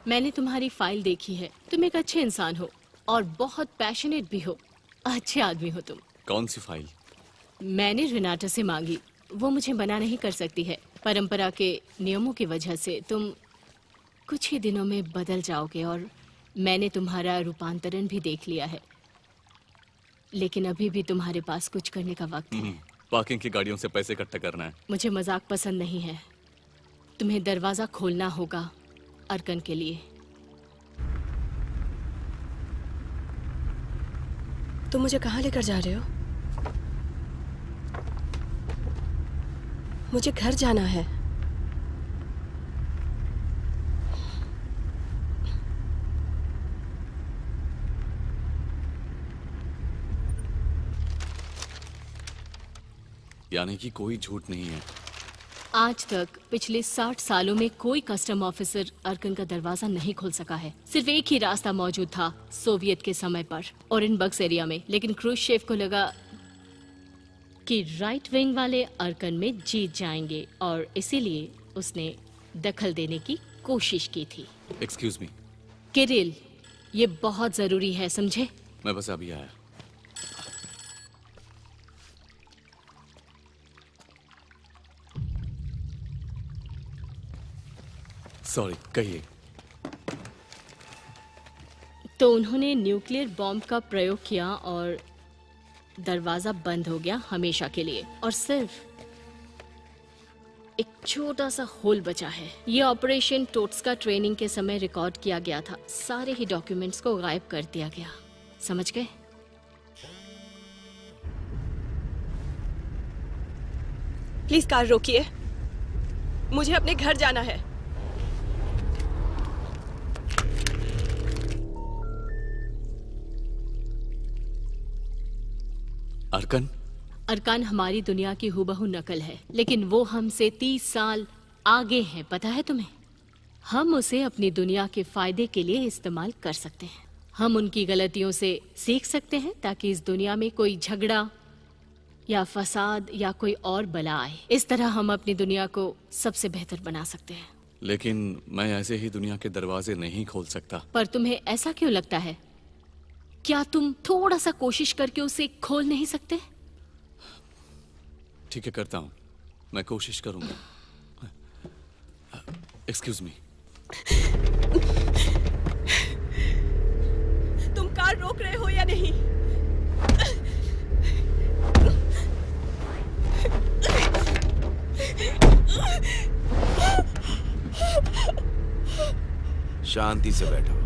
मैंने तुम्हारी फाइल देखी है। तुम एक अच्छे इंसान हो और बहुत पैशनेट भी हो। अच्छे आदमी हो तुम। कौन सी फाइल? मैंने रिनाटा से मांगी, वो मुझे मना नहीं कर सकती है। परंपरा के नियमों की वजह से तुम कुछ ही दिनों में बदल जाओगे और मैंने तुम्हारा रूपांतरण भी देख लिया है। लेकिन अभी भी तुम्हारे पास कुछ करने का वक्त है। पार्किंग की गाड़ियों से पैसे इकट्ठा करना है। मुझे मजाक पसंद नहीं है। तुम्हें दरवाजा खोलना होगा अर्कन के लिए। तुम मुझे कहाँ लेकर जा रहे हो? मुझे घर जाना है। यानी कि कोई झूठ नहीं है। आज तक पिछले 60 सालों में कोई कस्टम ऑफिसर अर्कन का दरवाजा नहीं खोल सका है। सिर्फ एक ही रास्ता मौजूद था सोवियत के समय पर और इन बक्स एरिया में। लेकिन क्रूश्चेव को लगा कि राइट विंग वाले अर्कन में जीत जाएंगे और इसीलिए उसने दखल देने की कोशिश की थी। Excuse me. किरिल, ये बहुत जरूरी है, समझे? मैं बस अभी आया। सॉरी, कहिए। तो उन्होंने न्यूक्लियर बॉम्ब का प्रयोग किया और दरवाजा बंद हो गया हमेशा के लिए, और सिर्फ एक छोटा सा होल बचा है। ये ऑपरेशन टोट्सका ट्रेनिंग के समय रिकॉर्ड किया गया था। सारे ही डॉक्यूमेंट्स को गायब कर दिया गया, समझ गए? प्लीज कार रोकिए, मुझे अपने घर जाना है। अरकान? अरकान हमारी दुनिया की हूबहू नकल है, लेकिन वो हमसे 30 साल आगे हैं, पता है तुम्हें? हम उसे अपनी दुनिया के फायदे के लिए इस्तेमाल कर सकते हैं। हम उनकी गलतियों से सीख सकते हैं ताकि इस दुनिया में कोई झगड़ा या फसाद या कोई और बला आए। इस तरह हम अपनी दुनिया को सबसे बेहतर बना सकते हैं। लेकिन मैं ऐसे ही दुनिया के दरवाजे नहीं खोल सकता। पर तुम्हें ऐसा क्यों लगता है? क्या तुम थोड़ा सा कोशिश करके उसे खोल नहीं सकते? ठीक है, करता हूं, मैं कोशिश करूंगा। Excuse me. तुम कार रोक रहे हो या नहीं? शांति से बैठो।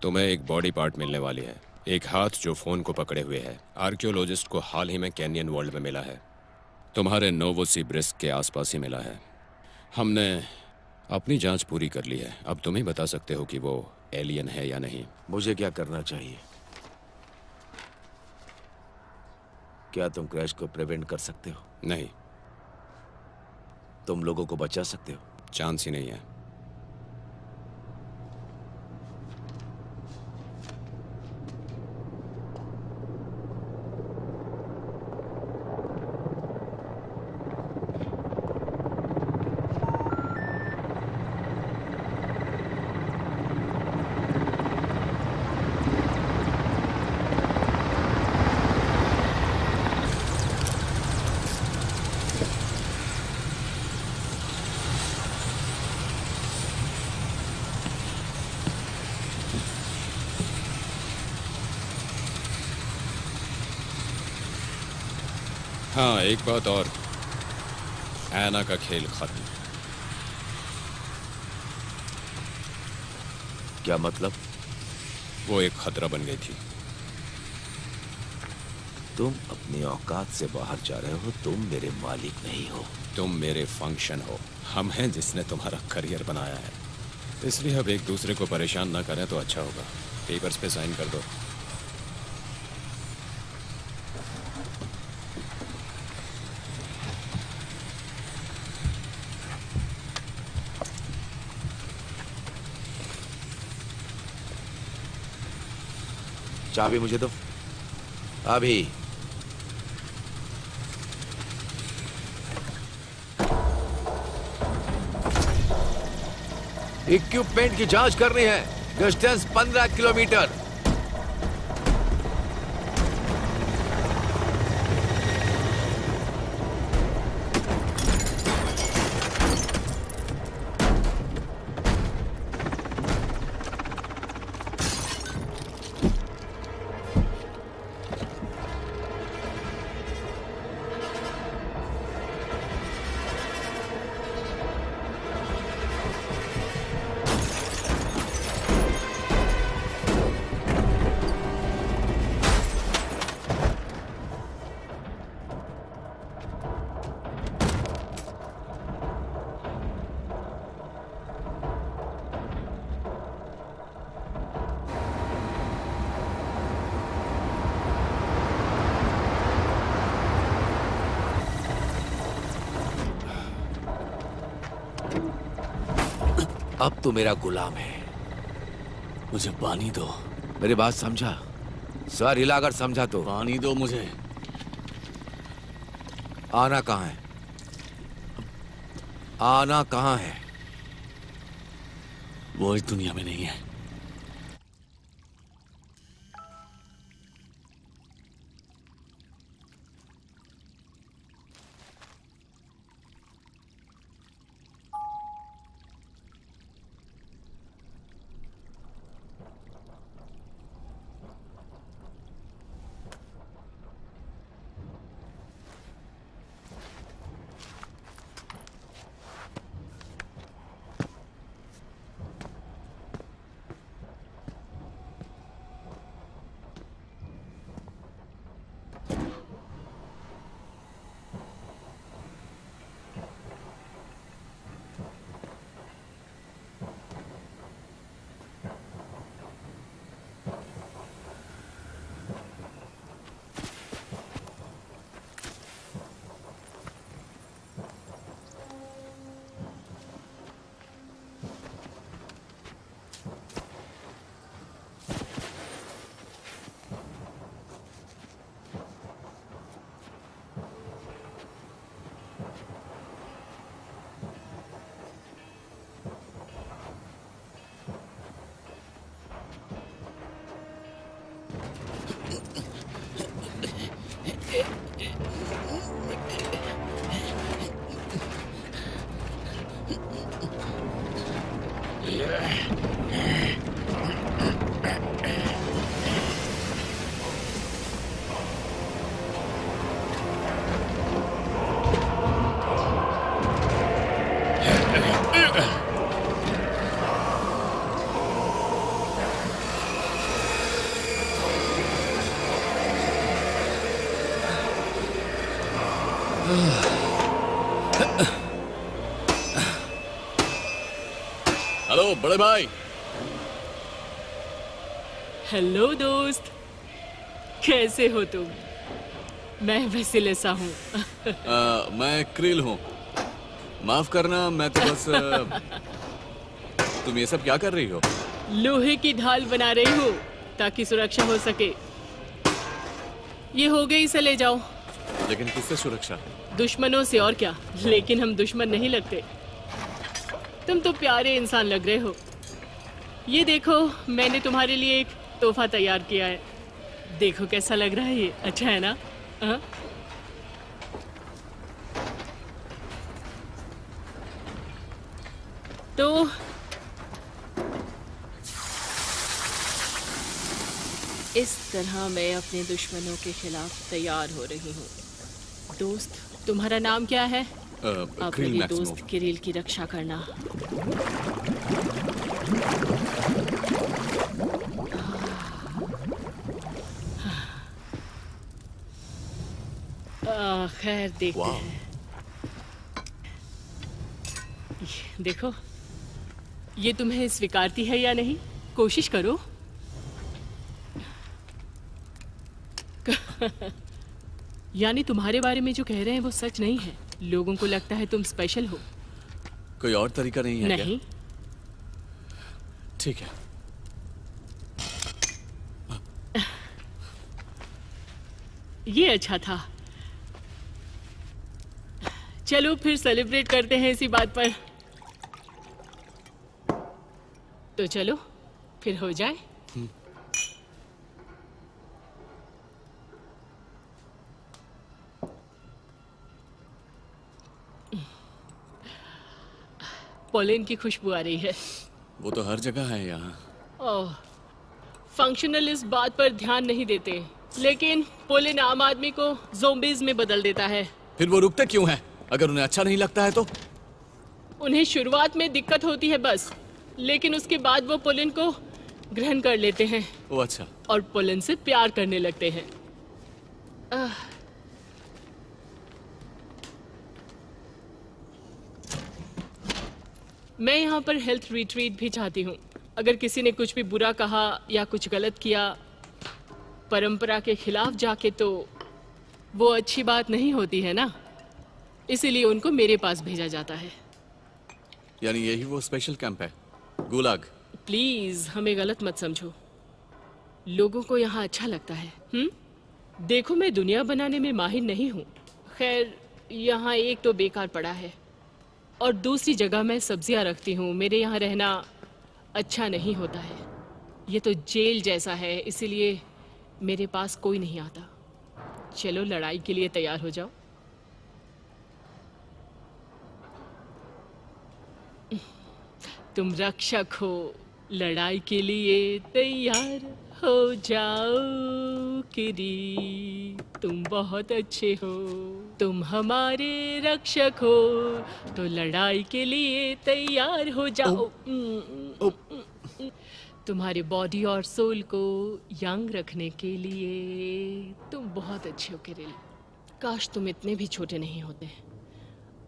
तुम्हें एक बॉडी पार्ट मिलने वाली है, एक हाथ जो फोन को पकड़े हुए है। आर्कियोलॉजिस्ट को हाल ही में कैनियन वर्ल्ड में मिला है। तुम्हारे नोवोसिबिर्स्क के आसपास ही मिला है। हमने अपनी जांच पूरी कर ली है। अब तुम ही बता सकते हो कि वो एलियन है या नहीं। मुझे क्या करना चाहिए? क्या तुम क्रैश को प्रिवेंट कर सकते हो? नहीं। तुम लोगों को बचा सकते हो? चांस ही नहीं है। हाँ, एक बात और, ऐना का खेल खत्म। क्या मतलब? वो एक खतरा बन गई थी। तुम अपनी औकात से बाहर जा रहे हो। तुम मेरे मालिक नहीं हो। तुम मेरे फंक्शन हो। हम हैं जिसने तुम्हारा करियर बनाया है, इसलिए अब एक दूसरे को परेशान ना करें तो अच्छा होगा। पेपर्स पे साइन कर दो। चाबी मुझे दो अभी। इक्विपमेंट की जांच करनी है। Distance 15 kilometre. अब तो मेरा गुलाम है। मुझे पानी दो। मेरी बात समझा? सर हिलाकर समझा तो। पानी दो मुझे। आना कहाँ है? आना कहाँ है? वो इस दुनिया में नहीं है। हेलो बड़े भाई। हेलो दोस्त, कैसे हो तुम? मैं वैसिलिसा हूँ। मैं क्रिल हूँ। माफ करना, मैं तो बस तुम ये सब क्या कर रही हो? लोहे की ढाल बना रही हूँ ताकि सुरक्षा हो सके। ये हो गई, इसे ले जाओ। लेकिन किससे सुरक्षा? दुश्मनों से और क्या, लेकिन हम दुश्मन नहीं लगते। तुम तो प्यारे इंसान लग रहे हो। ये देखो, मैंने तुम्हारे लिए एक तोहफा तैयार किया है। देखो कैसा लग रहा है ये, अच्छा है ना? हाँ? तो इस तरह मैं अपने दुश्मनों के खिलाफ तैयार हो रही हूँ। दोस्त, तुम्हारा नाम क्या है? अपने दोस्त किरिल की रक्षा करना। खैर देखते हैं। देखो, ये तुम्हें स्वीकारती है या नहीं? कोशिश करो। यानी तुम्हारे बारे में जो कह रहे हैं वो सच नहीं है। लोगों को लगता है तुम स्पेशल हो। कोई और तरीका नहीं है? नहीं। ठीक है। ये अच्छा था। चलो फिर सेलिब्रेट करते हैं इसी बात पर। तो चलो फिर हो जाए। पोलेन की खुशबू आ रही है। वो तो हर जगह है यहाँ। ओह, फंक्शनल इस बात पर ध्यान नहीं देते, लेकिन पोलेन आम आदमी को ज़ोंबीज में बदल देता है। फिर वो रुकते क्यों हैं? अगर उन्हें अच्छा नहीं लगता है तो? उन्हें शुरुआत में दिक्कत होती है बस, लेकिन उसके बाद वो पोलेन को ग्रहण कर लेते हैं। ओ अच्छा। और पोलेन से प्यार करने लगते हैं। मैं यहाँ पर हेल्थ रिट्रीट भी चाहती हूँ। अगर किसी ने कुछ भी बुरा कहा या कुछ गलत किया परंपरा के खिलाफ जाके, तो वो अच्छी बात नहीं होती है ना, इसीलिए उनको मेरे पास भेजा जाता है। यानी यही वो स्पेशल कैंप है, गुलाग। प्लीज हमें गलत मत समझो, लोगों को यहाँ अच्छा लगता है। देखो, मैं दुनिया बनाने में माहिर नहीं हूँ। खैर, यहाँ एक तो बेकार पड़ा है और दूसरी जगह मैं सब्जियाँ रखती हूँ। मेरे यहाँ रहना अच्छा नहीं होता है, ये तो जेल जैसा है, इसीलिए मेरे पास कोई नहीं आता। चलो लड़ाई के लिए तैयार हो जाओ। तुम रक्षक हो, लड़ाई के लिए तैयार हो जाओ किरी। तुम बहुत अच्छे हो, तुम हमारे रक्षक हो, तो लड़ाई के लिए तैयार हो जाओ। तुम्हारे बॉडी और सोल को यंग रखने के लिए तुम बहुत अच्छे हो किरिल। काश तुम इतने भी छोटे नहीं होते।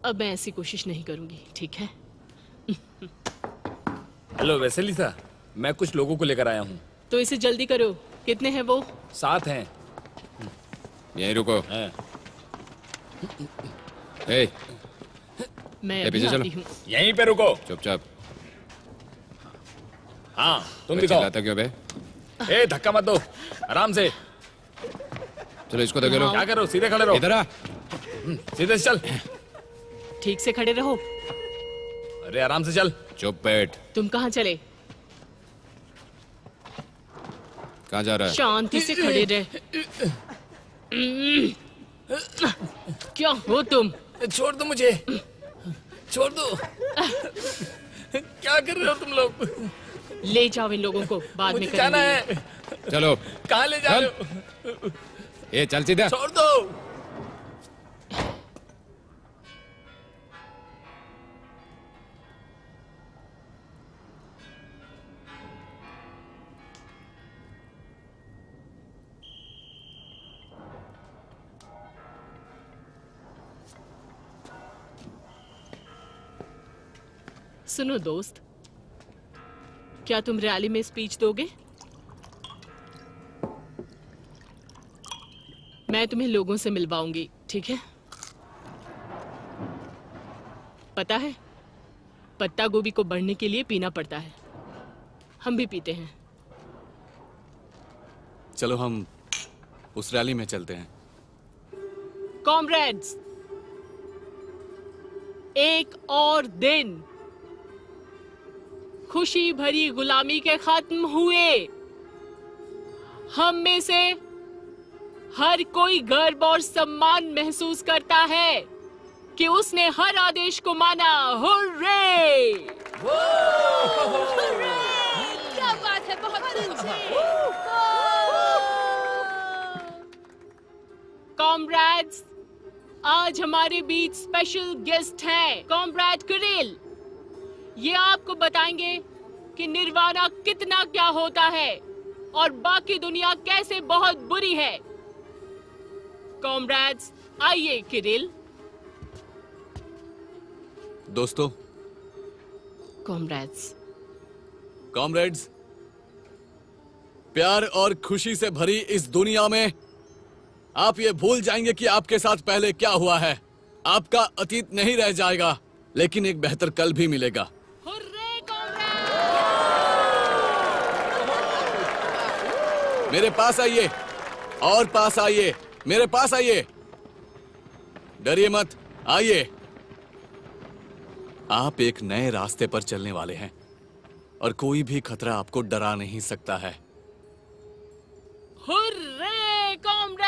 अब मैं ऐसी कोशिश नहीं करूंगी, ठीक है? हेलो वेसेलिसा, मैं कुछ लोगों को लेकर आया हूँ। तो इसे जल्दी करो। कितने हैं वो? 7 हैं। यहीं रुको। ए, मैं अभी आती हूँ। यहीं पे रुको। चुपचाप। हाँ, तुम दिखाओ। चिल्लाता क्यों बे? ए, धक्का मत दो, आराम से। चलो इसको धक्के लो। क्या करो? सीधे खड़े रहो। इधर आ। सीधे से चल। ठीक से खड़े रहो। अरे आराम से चल। चुप बैठ। तुम कहाँ चले? कहाँ जा रहा है? शांति से खड़े रहे। क्या हो तुम? छोड़ दो मुझे, छोड़ दो। क्या कर रहे हो तुम लोग? ले जाओ इन लोगों को, बाद में जाना करेंगे। है। चलो। कहाँ ले जा रहे हो? ए, चल सीधा। छोड़ दो। सुनो दोस्त, क्या तुम रैली में स्पीच दोगे? मैं तुम्हें लोगों से मिलवाऊंगी, ठीक है? पता है, पत्ता गोभी को बढ़ने के लिए पीना पड़ता है। हम भी पीते हैं। चलो हम उस रैली में चलते हैं। कॉमरेड्स, एक और दिन खुशी भरी गुलामी के खत्म हुए। हम में से हर कोई गर्व और सम्मान महसूस करता है कि उसने हर आदेश को माना। हुर्रे! क्या बात है, बहुत अच्छे। कॉमरेड्स, आज हमारे बीच स्पेशल गेस्ट हैं, कॉमरेड किरिल। ये आपको बताएंगे कि निर्वाणा कितना क्या होता है और बाकी दुनिया कैसे बहुत बुरी है। कॉमरेड्स, आइए किरिल। दोस्तों, कॉमरेड्स, प्यार और खुशी से भरी इस दुनिया में आप ये भूल जाएंगे कि आपके साथ पहले क्या हुआ है। आपका अतीत नहीं रह जाएगा, लेकिन एक बेहतर कल भी मिलेगा। मेरे पास आइए और पास आइए, मेरे पास आइए, डरिए मत, आइए। आप एक नए रास्ते पर चलने वाले हैं और कोई भी खतरा आपको डरा नहीं सकता है। Hurray comrade!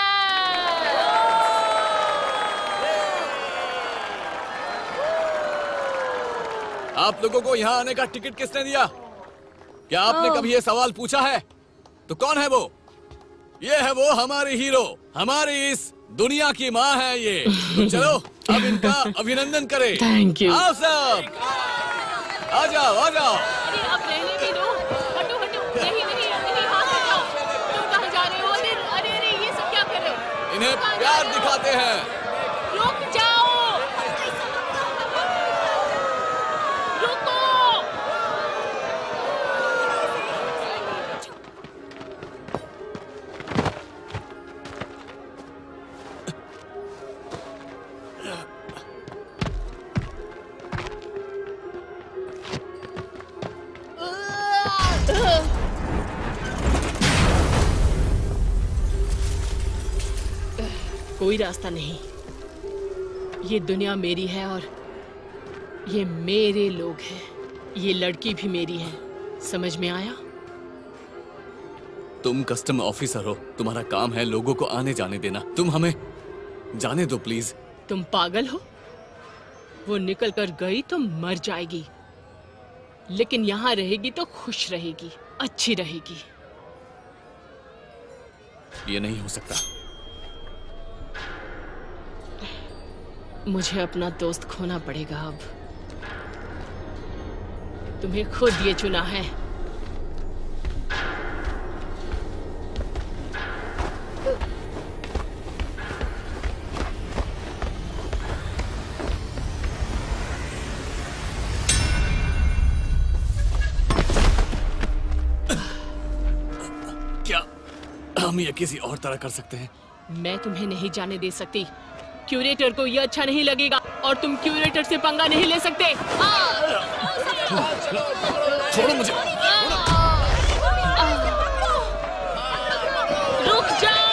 आप लोगों को यहाँ आने का टिकट किसने दिया? क्या आपने कभी ये सवाल पूछा है? तो कौन है वो? ये है वो हमारी हीरो, हमारी इस दुनिया की माँ है ये। तो चलो अब इनका अभिनंदन करें। Thank you. आओ सब, आ जाओ आ जाओ। अरे अब रहने भी दो। हटो हटो। नहीं नहीं नहीं, हाथ हटाओ। तुम कहाँ जा रहे हो? अरे अरे अरे, ये सब क्या कर रहे हो? इन्हें प्यार दिखाते हैं। रुक जाओ। रुको। कोई रास्ता नहीं। ये दुनिया मेरी है और ये मेरे लोग हैं। ये लड़की भी मेरी है। समझ में आया? तुम कस्टम ऑफिसर हो, तुम्हारा काम है लोगों को आने जाने देना। तुम हमें जाने दो प्लीज। तुम पागल हो? वो निकल कर गई तो मर जाएगी, लेकिन यहाँ रहेगी तो खुश रहेगी, अच्छी रहेगी। ये नहीं हो सकता। मुझे अपना दोस्त खोना पड़ेगा अब। तुम्हें खुद ये चुना है। क्या हम ये किसी और तरह कर सकते हैं? मैं तुम्हें नहीं जाने दे सकती। क्यूरेटर को ये अच्छा नहीं लगेगा और तुम क्यूरेटर से पंगा नहीं ले सकते। छोड़ो मुझे। रुक जाओ।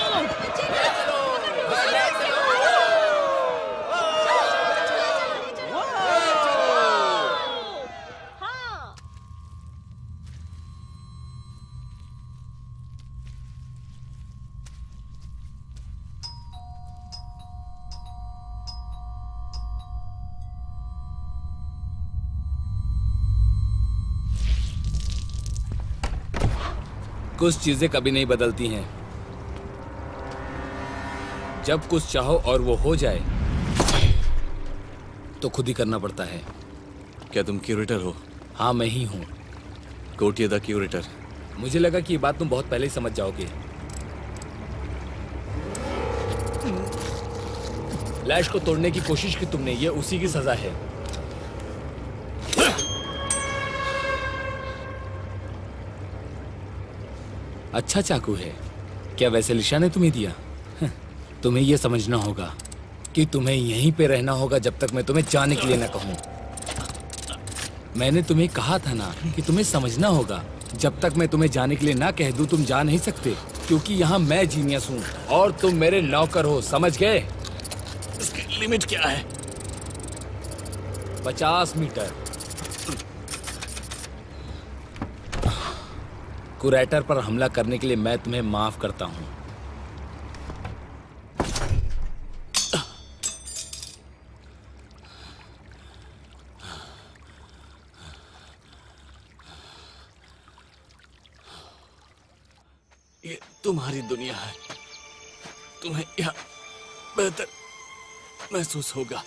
कुछ चीजें कभी नहीं बदलती हैं। जब कुछ चाहो और वो हो जाए तो खुद ही करना पड़ता है। क्या तुम क्यूरेटर हो? हाँ मैं ही हूँ। कोटिया द क्यूरेटर। मुझे लगा कि ये बात तुम बहुत पहले ही समझ जाओगे। लैश को तोड़ने की कोशिश की तुमने, ये उसी की सजा है। अच्छा चाकू है। क्या वैसे लिशा ने तुम्हें दिया? तुम्हें यह समझना होगा कि तुम्हें यहीं पे रहना होगा जब तक मैं तुम्हें जाने के लिए न कहूं। मैंने तुम्हें कहा था ना कि तुम्हें समझना होगा। जब तक मैं तुम्हें जाने के लिए ना कह दूं तुम जा नहीं सकते, क्योंकि यहाँ मैं जीनियस हूँ और तुम मेरे नौकर हो। समझ गए? इसकी लिमिट क्या है? 50 मीटर। कुरेटर पर हमला करने के लिए मैं तुम्हें माफ करता हूं। ये तुम्हारी दुनिया है। तुम्हें यहाँ बेहतर महसूस होगा।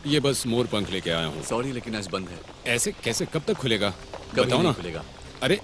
ये बस मोर पंख लेके आया हूँ। सॉरी लेकिन आज बंद है। ऐसे कैसे, कब तक खुलेगा? कभी बताओ नहीं ना। खुलेगा। अरे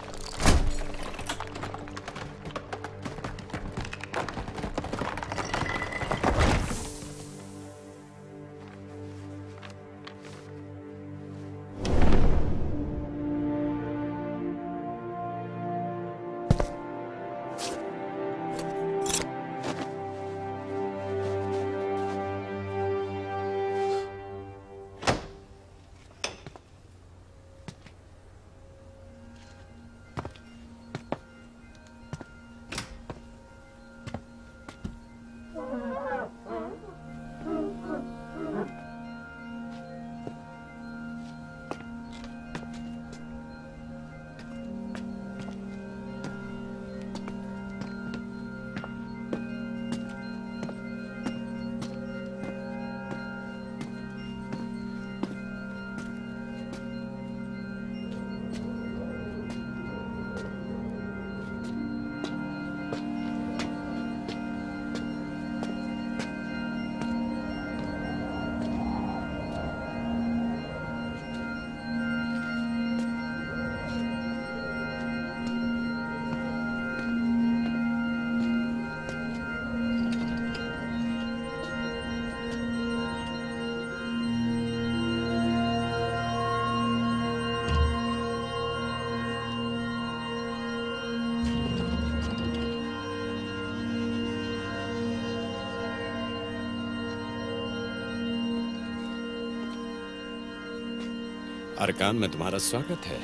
अरकान में तुम्हारा स्वागत है,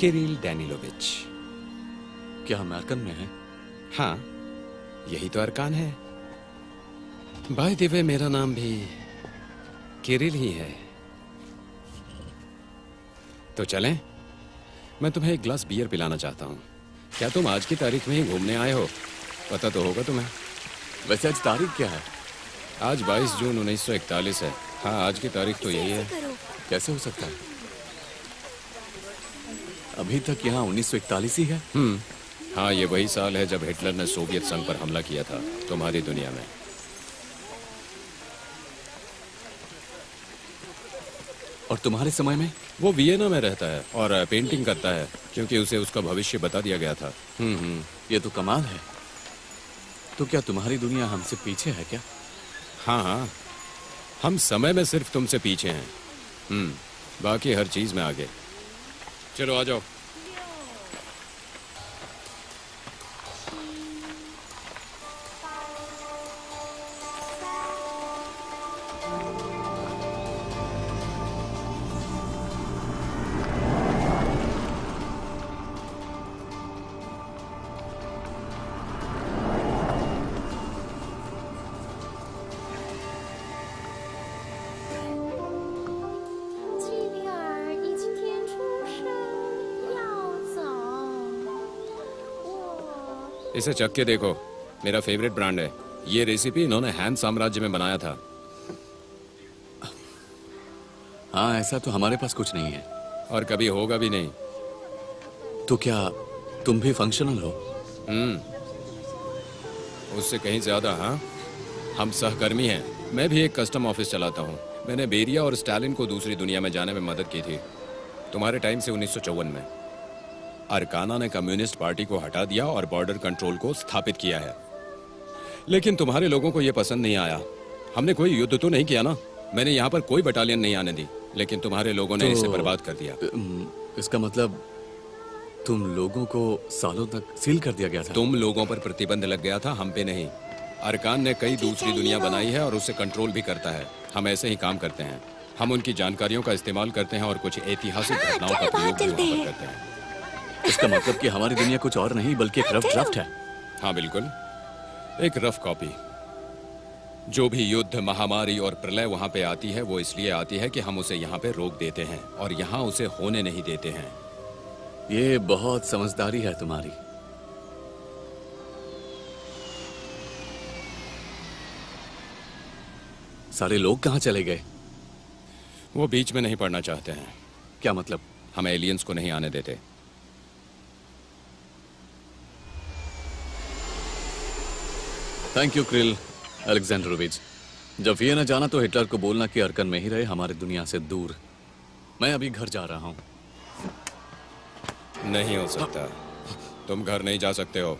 किरिल डैनिलोविच। क्या हम अरकान में हैं? हाँ, यही तो अरकान है। बाय द वे, मेरा नाम भी किरिल ही है। तो चलें? मैं तुम्हें एक ग्लास बियर पिलाना चाहता हूँ। क्या तुम आज की तारीख में ही घूमने आए हो? पता तो होगा तुम्हें। वैसे आज तारीख क्या है? आज 22 जून 1941 है। हाँ, आज की तारीख तो यही है। कैसे हो सकता है? अभी तक यहाँ 1941 ही है। हाँ, ये वही साल है जब हिटलर ने सोवियत संघ पर हमला किया था तुम्हारी दुनिया में। और तुम्हारे समय में? वो वियना में रहता है और पेंटिंग करता है, क्योंकि उसे उसका भविष्य बता दिया गया था। ये तो कमाल है। तो क्या तुम्हारी दुनिया हमसे पीछे है क्या? हाँ हाँ, हम समय में सिर्फ तुमसे पीछे हैं। बाकी हर चीज में आगे। चलो आ जाओ। इसे चख के देखो, मेरा फेवरेट ब्रांड है। ये रेसिपी इन्होंने हैन साम्राज्य में बनाया था। हाँ, ऐसा तो हमारे पास कुछ नहीं है और कभी होगा भी नहीं। तो क्या तुम भी फंक्शनल हो? उससे कहीं ज्यादा। हाँ, हम सहकर्मी हैं। मैं भी एक कस्टम ऑफिस चलाता हूँ। मैंने बेरिया और स्टालिन को दूसरी दुनिया में जाने में मदद की थी, तुम्हारे टाइम से 1954 में। अरकाना ने कम्युनिस्ट पार्टी को हटा दिया और बॉर्डर कंट्रोल को स्थापित किया है। लेकिन तुम्हारे लोगों को यह पसंद नहीं आया। हमने कोई युद्ध तो नहीं किया ना, मैंने यहाँ पर कोई बटालियन नहीं आने दी, लेकिन तुम्हारे लोगों ने इसे बर्बाद कर दिया। इसका मतलब तुम लोगों को सालों तक सील कर दिया गया था? तुम लोगों पर प्रतिबंध लग गया था, हम पे नहीं। अरकान ने कई दूसरी दुनिया बनाई है और उसे कंट्रोल भी करता है। हम ऐसे ही काम करते हैं। हम उनकी जानकारियों का इस्तेमाल करते हैं और कुछ ऐतिहासिक घटनाओं का प्रयोग भी वहाँ पर करते हैं। इसका मतलब कि हमारी दुनिया कुछ और नहीं बल्कि एक रफ ड्राफ्ट है। हाँ बिल्कुल, एक रफ कॉपी। जो भी युद्ध, महामारी और प्रलय वहाँ पे आती है, वो इसलिए आती है कि हम उसे यहाँ पे रोक देते हैं और यहाँ उसे होने नहीं देते हैं। ये बहुत समझदारी है तुम्हारी। सारे लोग कहाँ चले गए? वो बीच में नहीं पढ़ना चाहते हैं। क्या मतलब? हम एलियंस को नहीं आने देते। Thank you Kirill Alexandrovich. जब वियना जाना तो हिटलर को बोलना कि अर्कन में ही रहे, हमारे दुनिया से दूर। मैं अभी घर जा रहा हूँ। नहीं हो सकता, तुम घर नहीं जा सकते हो।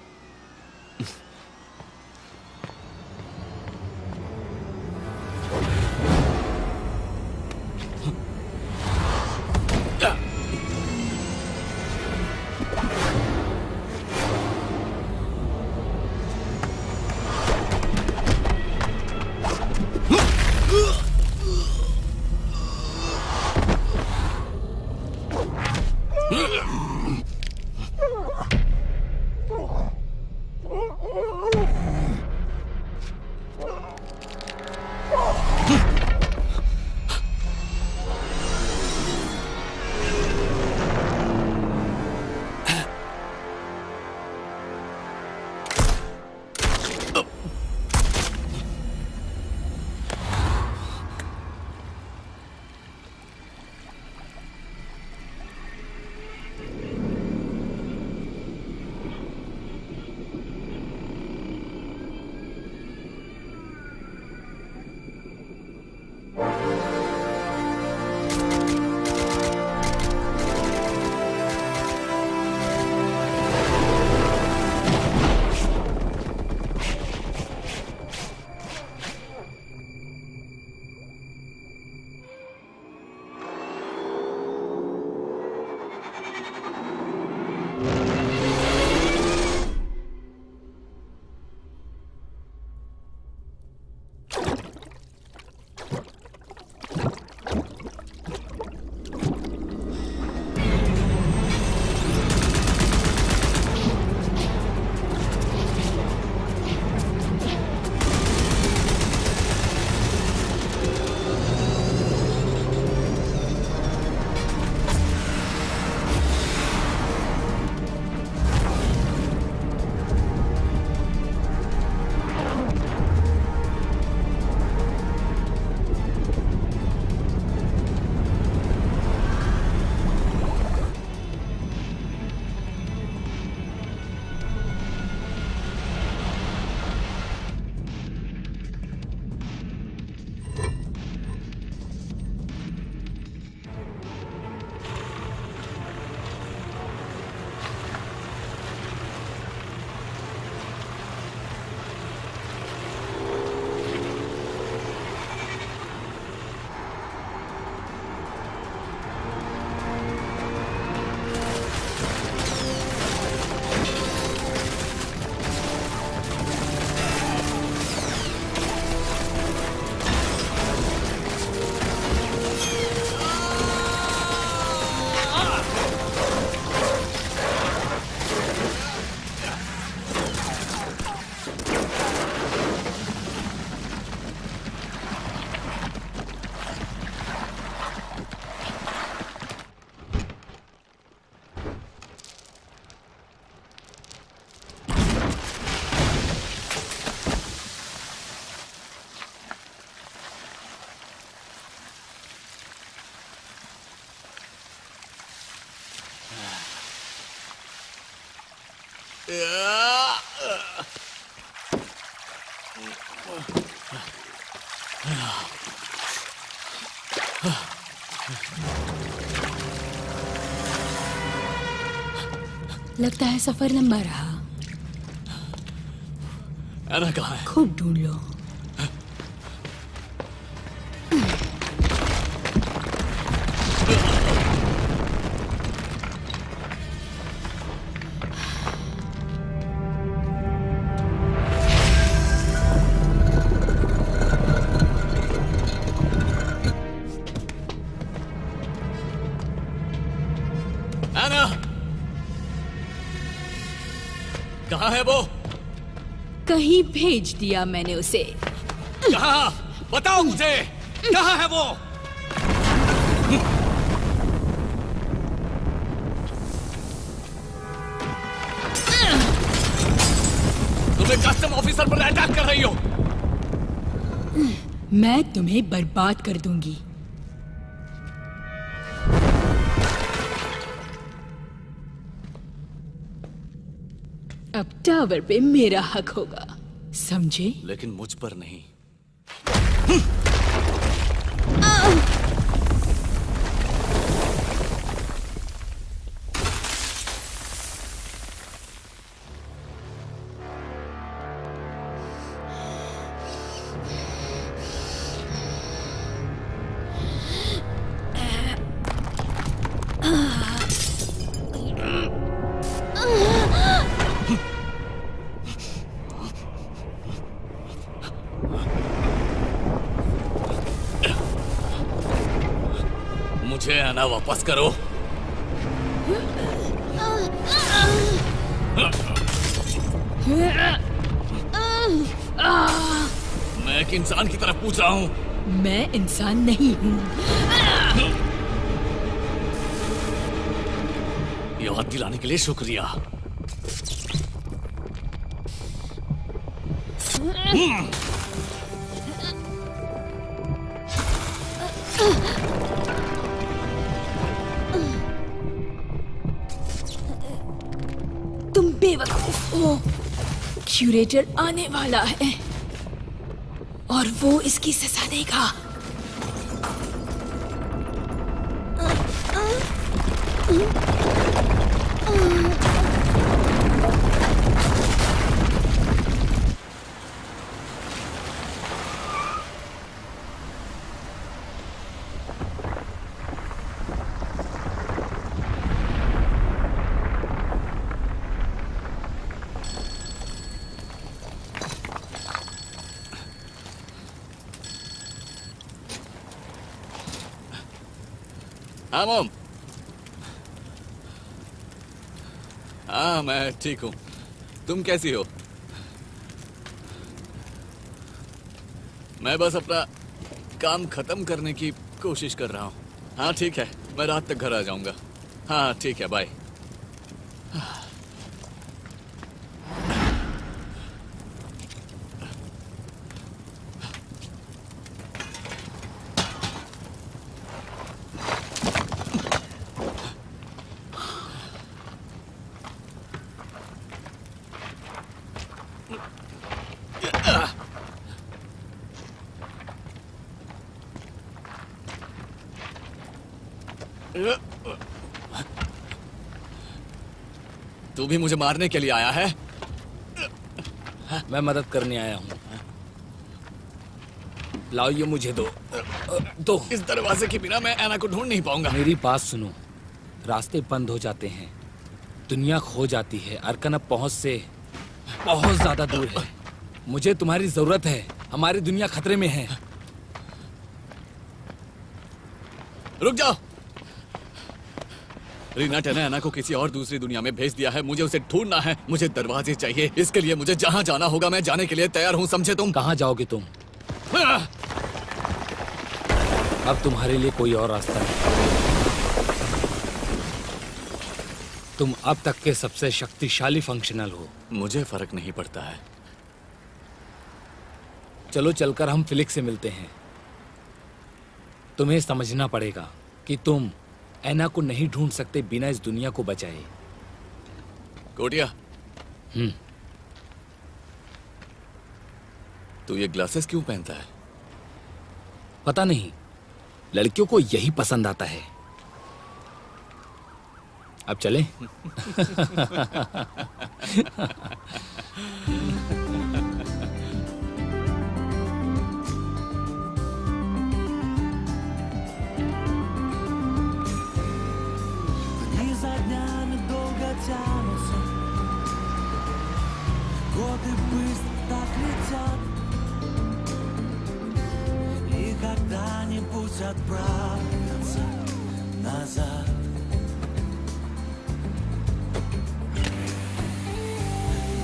लगता है सफर लंबा रहा। एना कहाँ है? खूब ढूंढ लो। कहाँ है वो? कहीं भेज दिया मैंने उसे। कहाँ? बताओ मुझे, कहाँ है वो? तुम एक कस्टम ऑफिसर पर अटैक कर रही हो। मैं तुम्हें बर्बाद कर दूंगी। अब टावर पे मेरा हक होगा, समझे? लेकिन मुझ पर नहीं। मुझे आना वापस करो। मैं एक इंसान की तरफ पूछ रहा हूँ। मैं इंसान नहीं हूँ। याद दिलाने के लिए शुक्रिया। तुम बेवकूफ हो। क्यूरेटर आने वाला है और वो इसकी सजा देगा। हाँ मॉम। हाँ मैं ठीक हूँ। तुम कैसी हो? मैं बस अपना काम खत्म करने की कोशिश कर रहा हूँ। हाँ ठीक है, मैं रात तक घर आ जाऊंगा। हाँ ठीक है, बाय। तू भी मुझे मारने के लिए आया है? मैं मदद करने आया हूँ। लाओ ये मुझे दो। दो। इस दरवाजे के बिना मैं ऐना को ढूंढ नहीं पाऊंगा। मेरी बात सुनो, रास्ते बंद हो जाते हैं, दुनिया खो जाती है। अर्कन अब पहुंच से बहुत ज्यादा दूर है। मुझे तुम्हारी जरूरत है, हमारी दुनिया खतरे में है। रुक जाओ। रीना ने ऐना को किसी और दूसरी दुनिया में भेज दिया है। मुझे उसे ढूंढना है। मुझे दरवाजे चाहिए। इसके लिए मुझे जहां जाना होगा मैं जाने के लिए तैयार हूं, समझे तुम? कहां जाओगे तुम? अब तुम्हारे लिए कोई और रास्ता नहीं। तुम अब तक के सबसे शक्तिशाली फंक्शनल हो। मुझे फर्क नहीं पड़ता है। चलो चलकर हम फिलिक्स से मिलते हैं। तुम्हें समझना पड़ेगा कि तुम ऐना को नहीं ढूंढ सकते बिना इस दुनिया को बचाए। कोटिया, तू ये ग्लासेस क्यों पहनता है? पता नहीं, लड़कियों को यही पसंद आता है। अब चले? Дни за днями долго тянутся, годы быстро так летят, и когда-нибудь отправятся назад.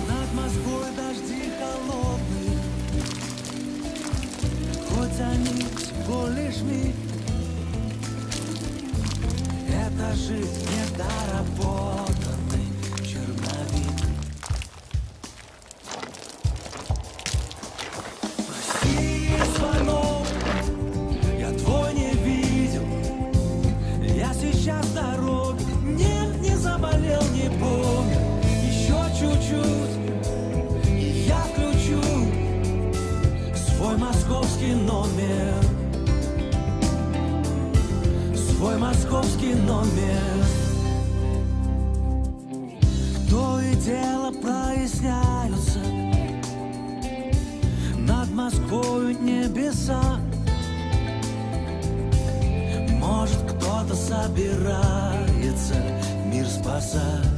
Над Москвой дожди холодные, хоть они всего лишь миг. Это жизнь недоработанный черновик. Прости, звонок, я твой не видел. Я сейчас здоров, нет, не заболел, не помню. Еще чуть-чуть, и я включу свой московский номер. московский номер. То и дело проясняются над Москвой небеса. Может, кто-то собирается мир спасать.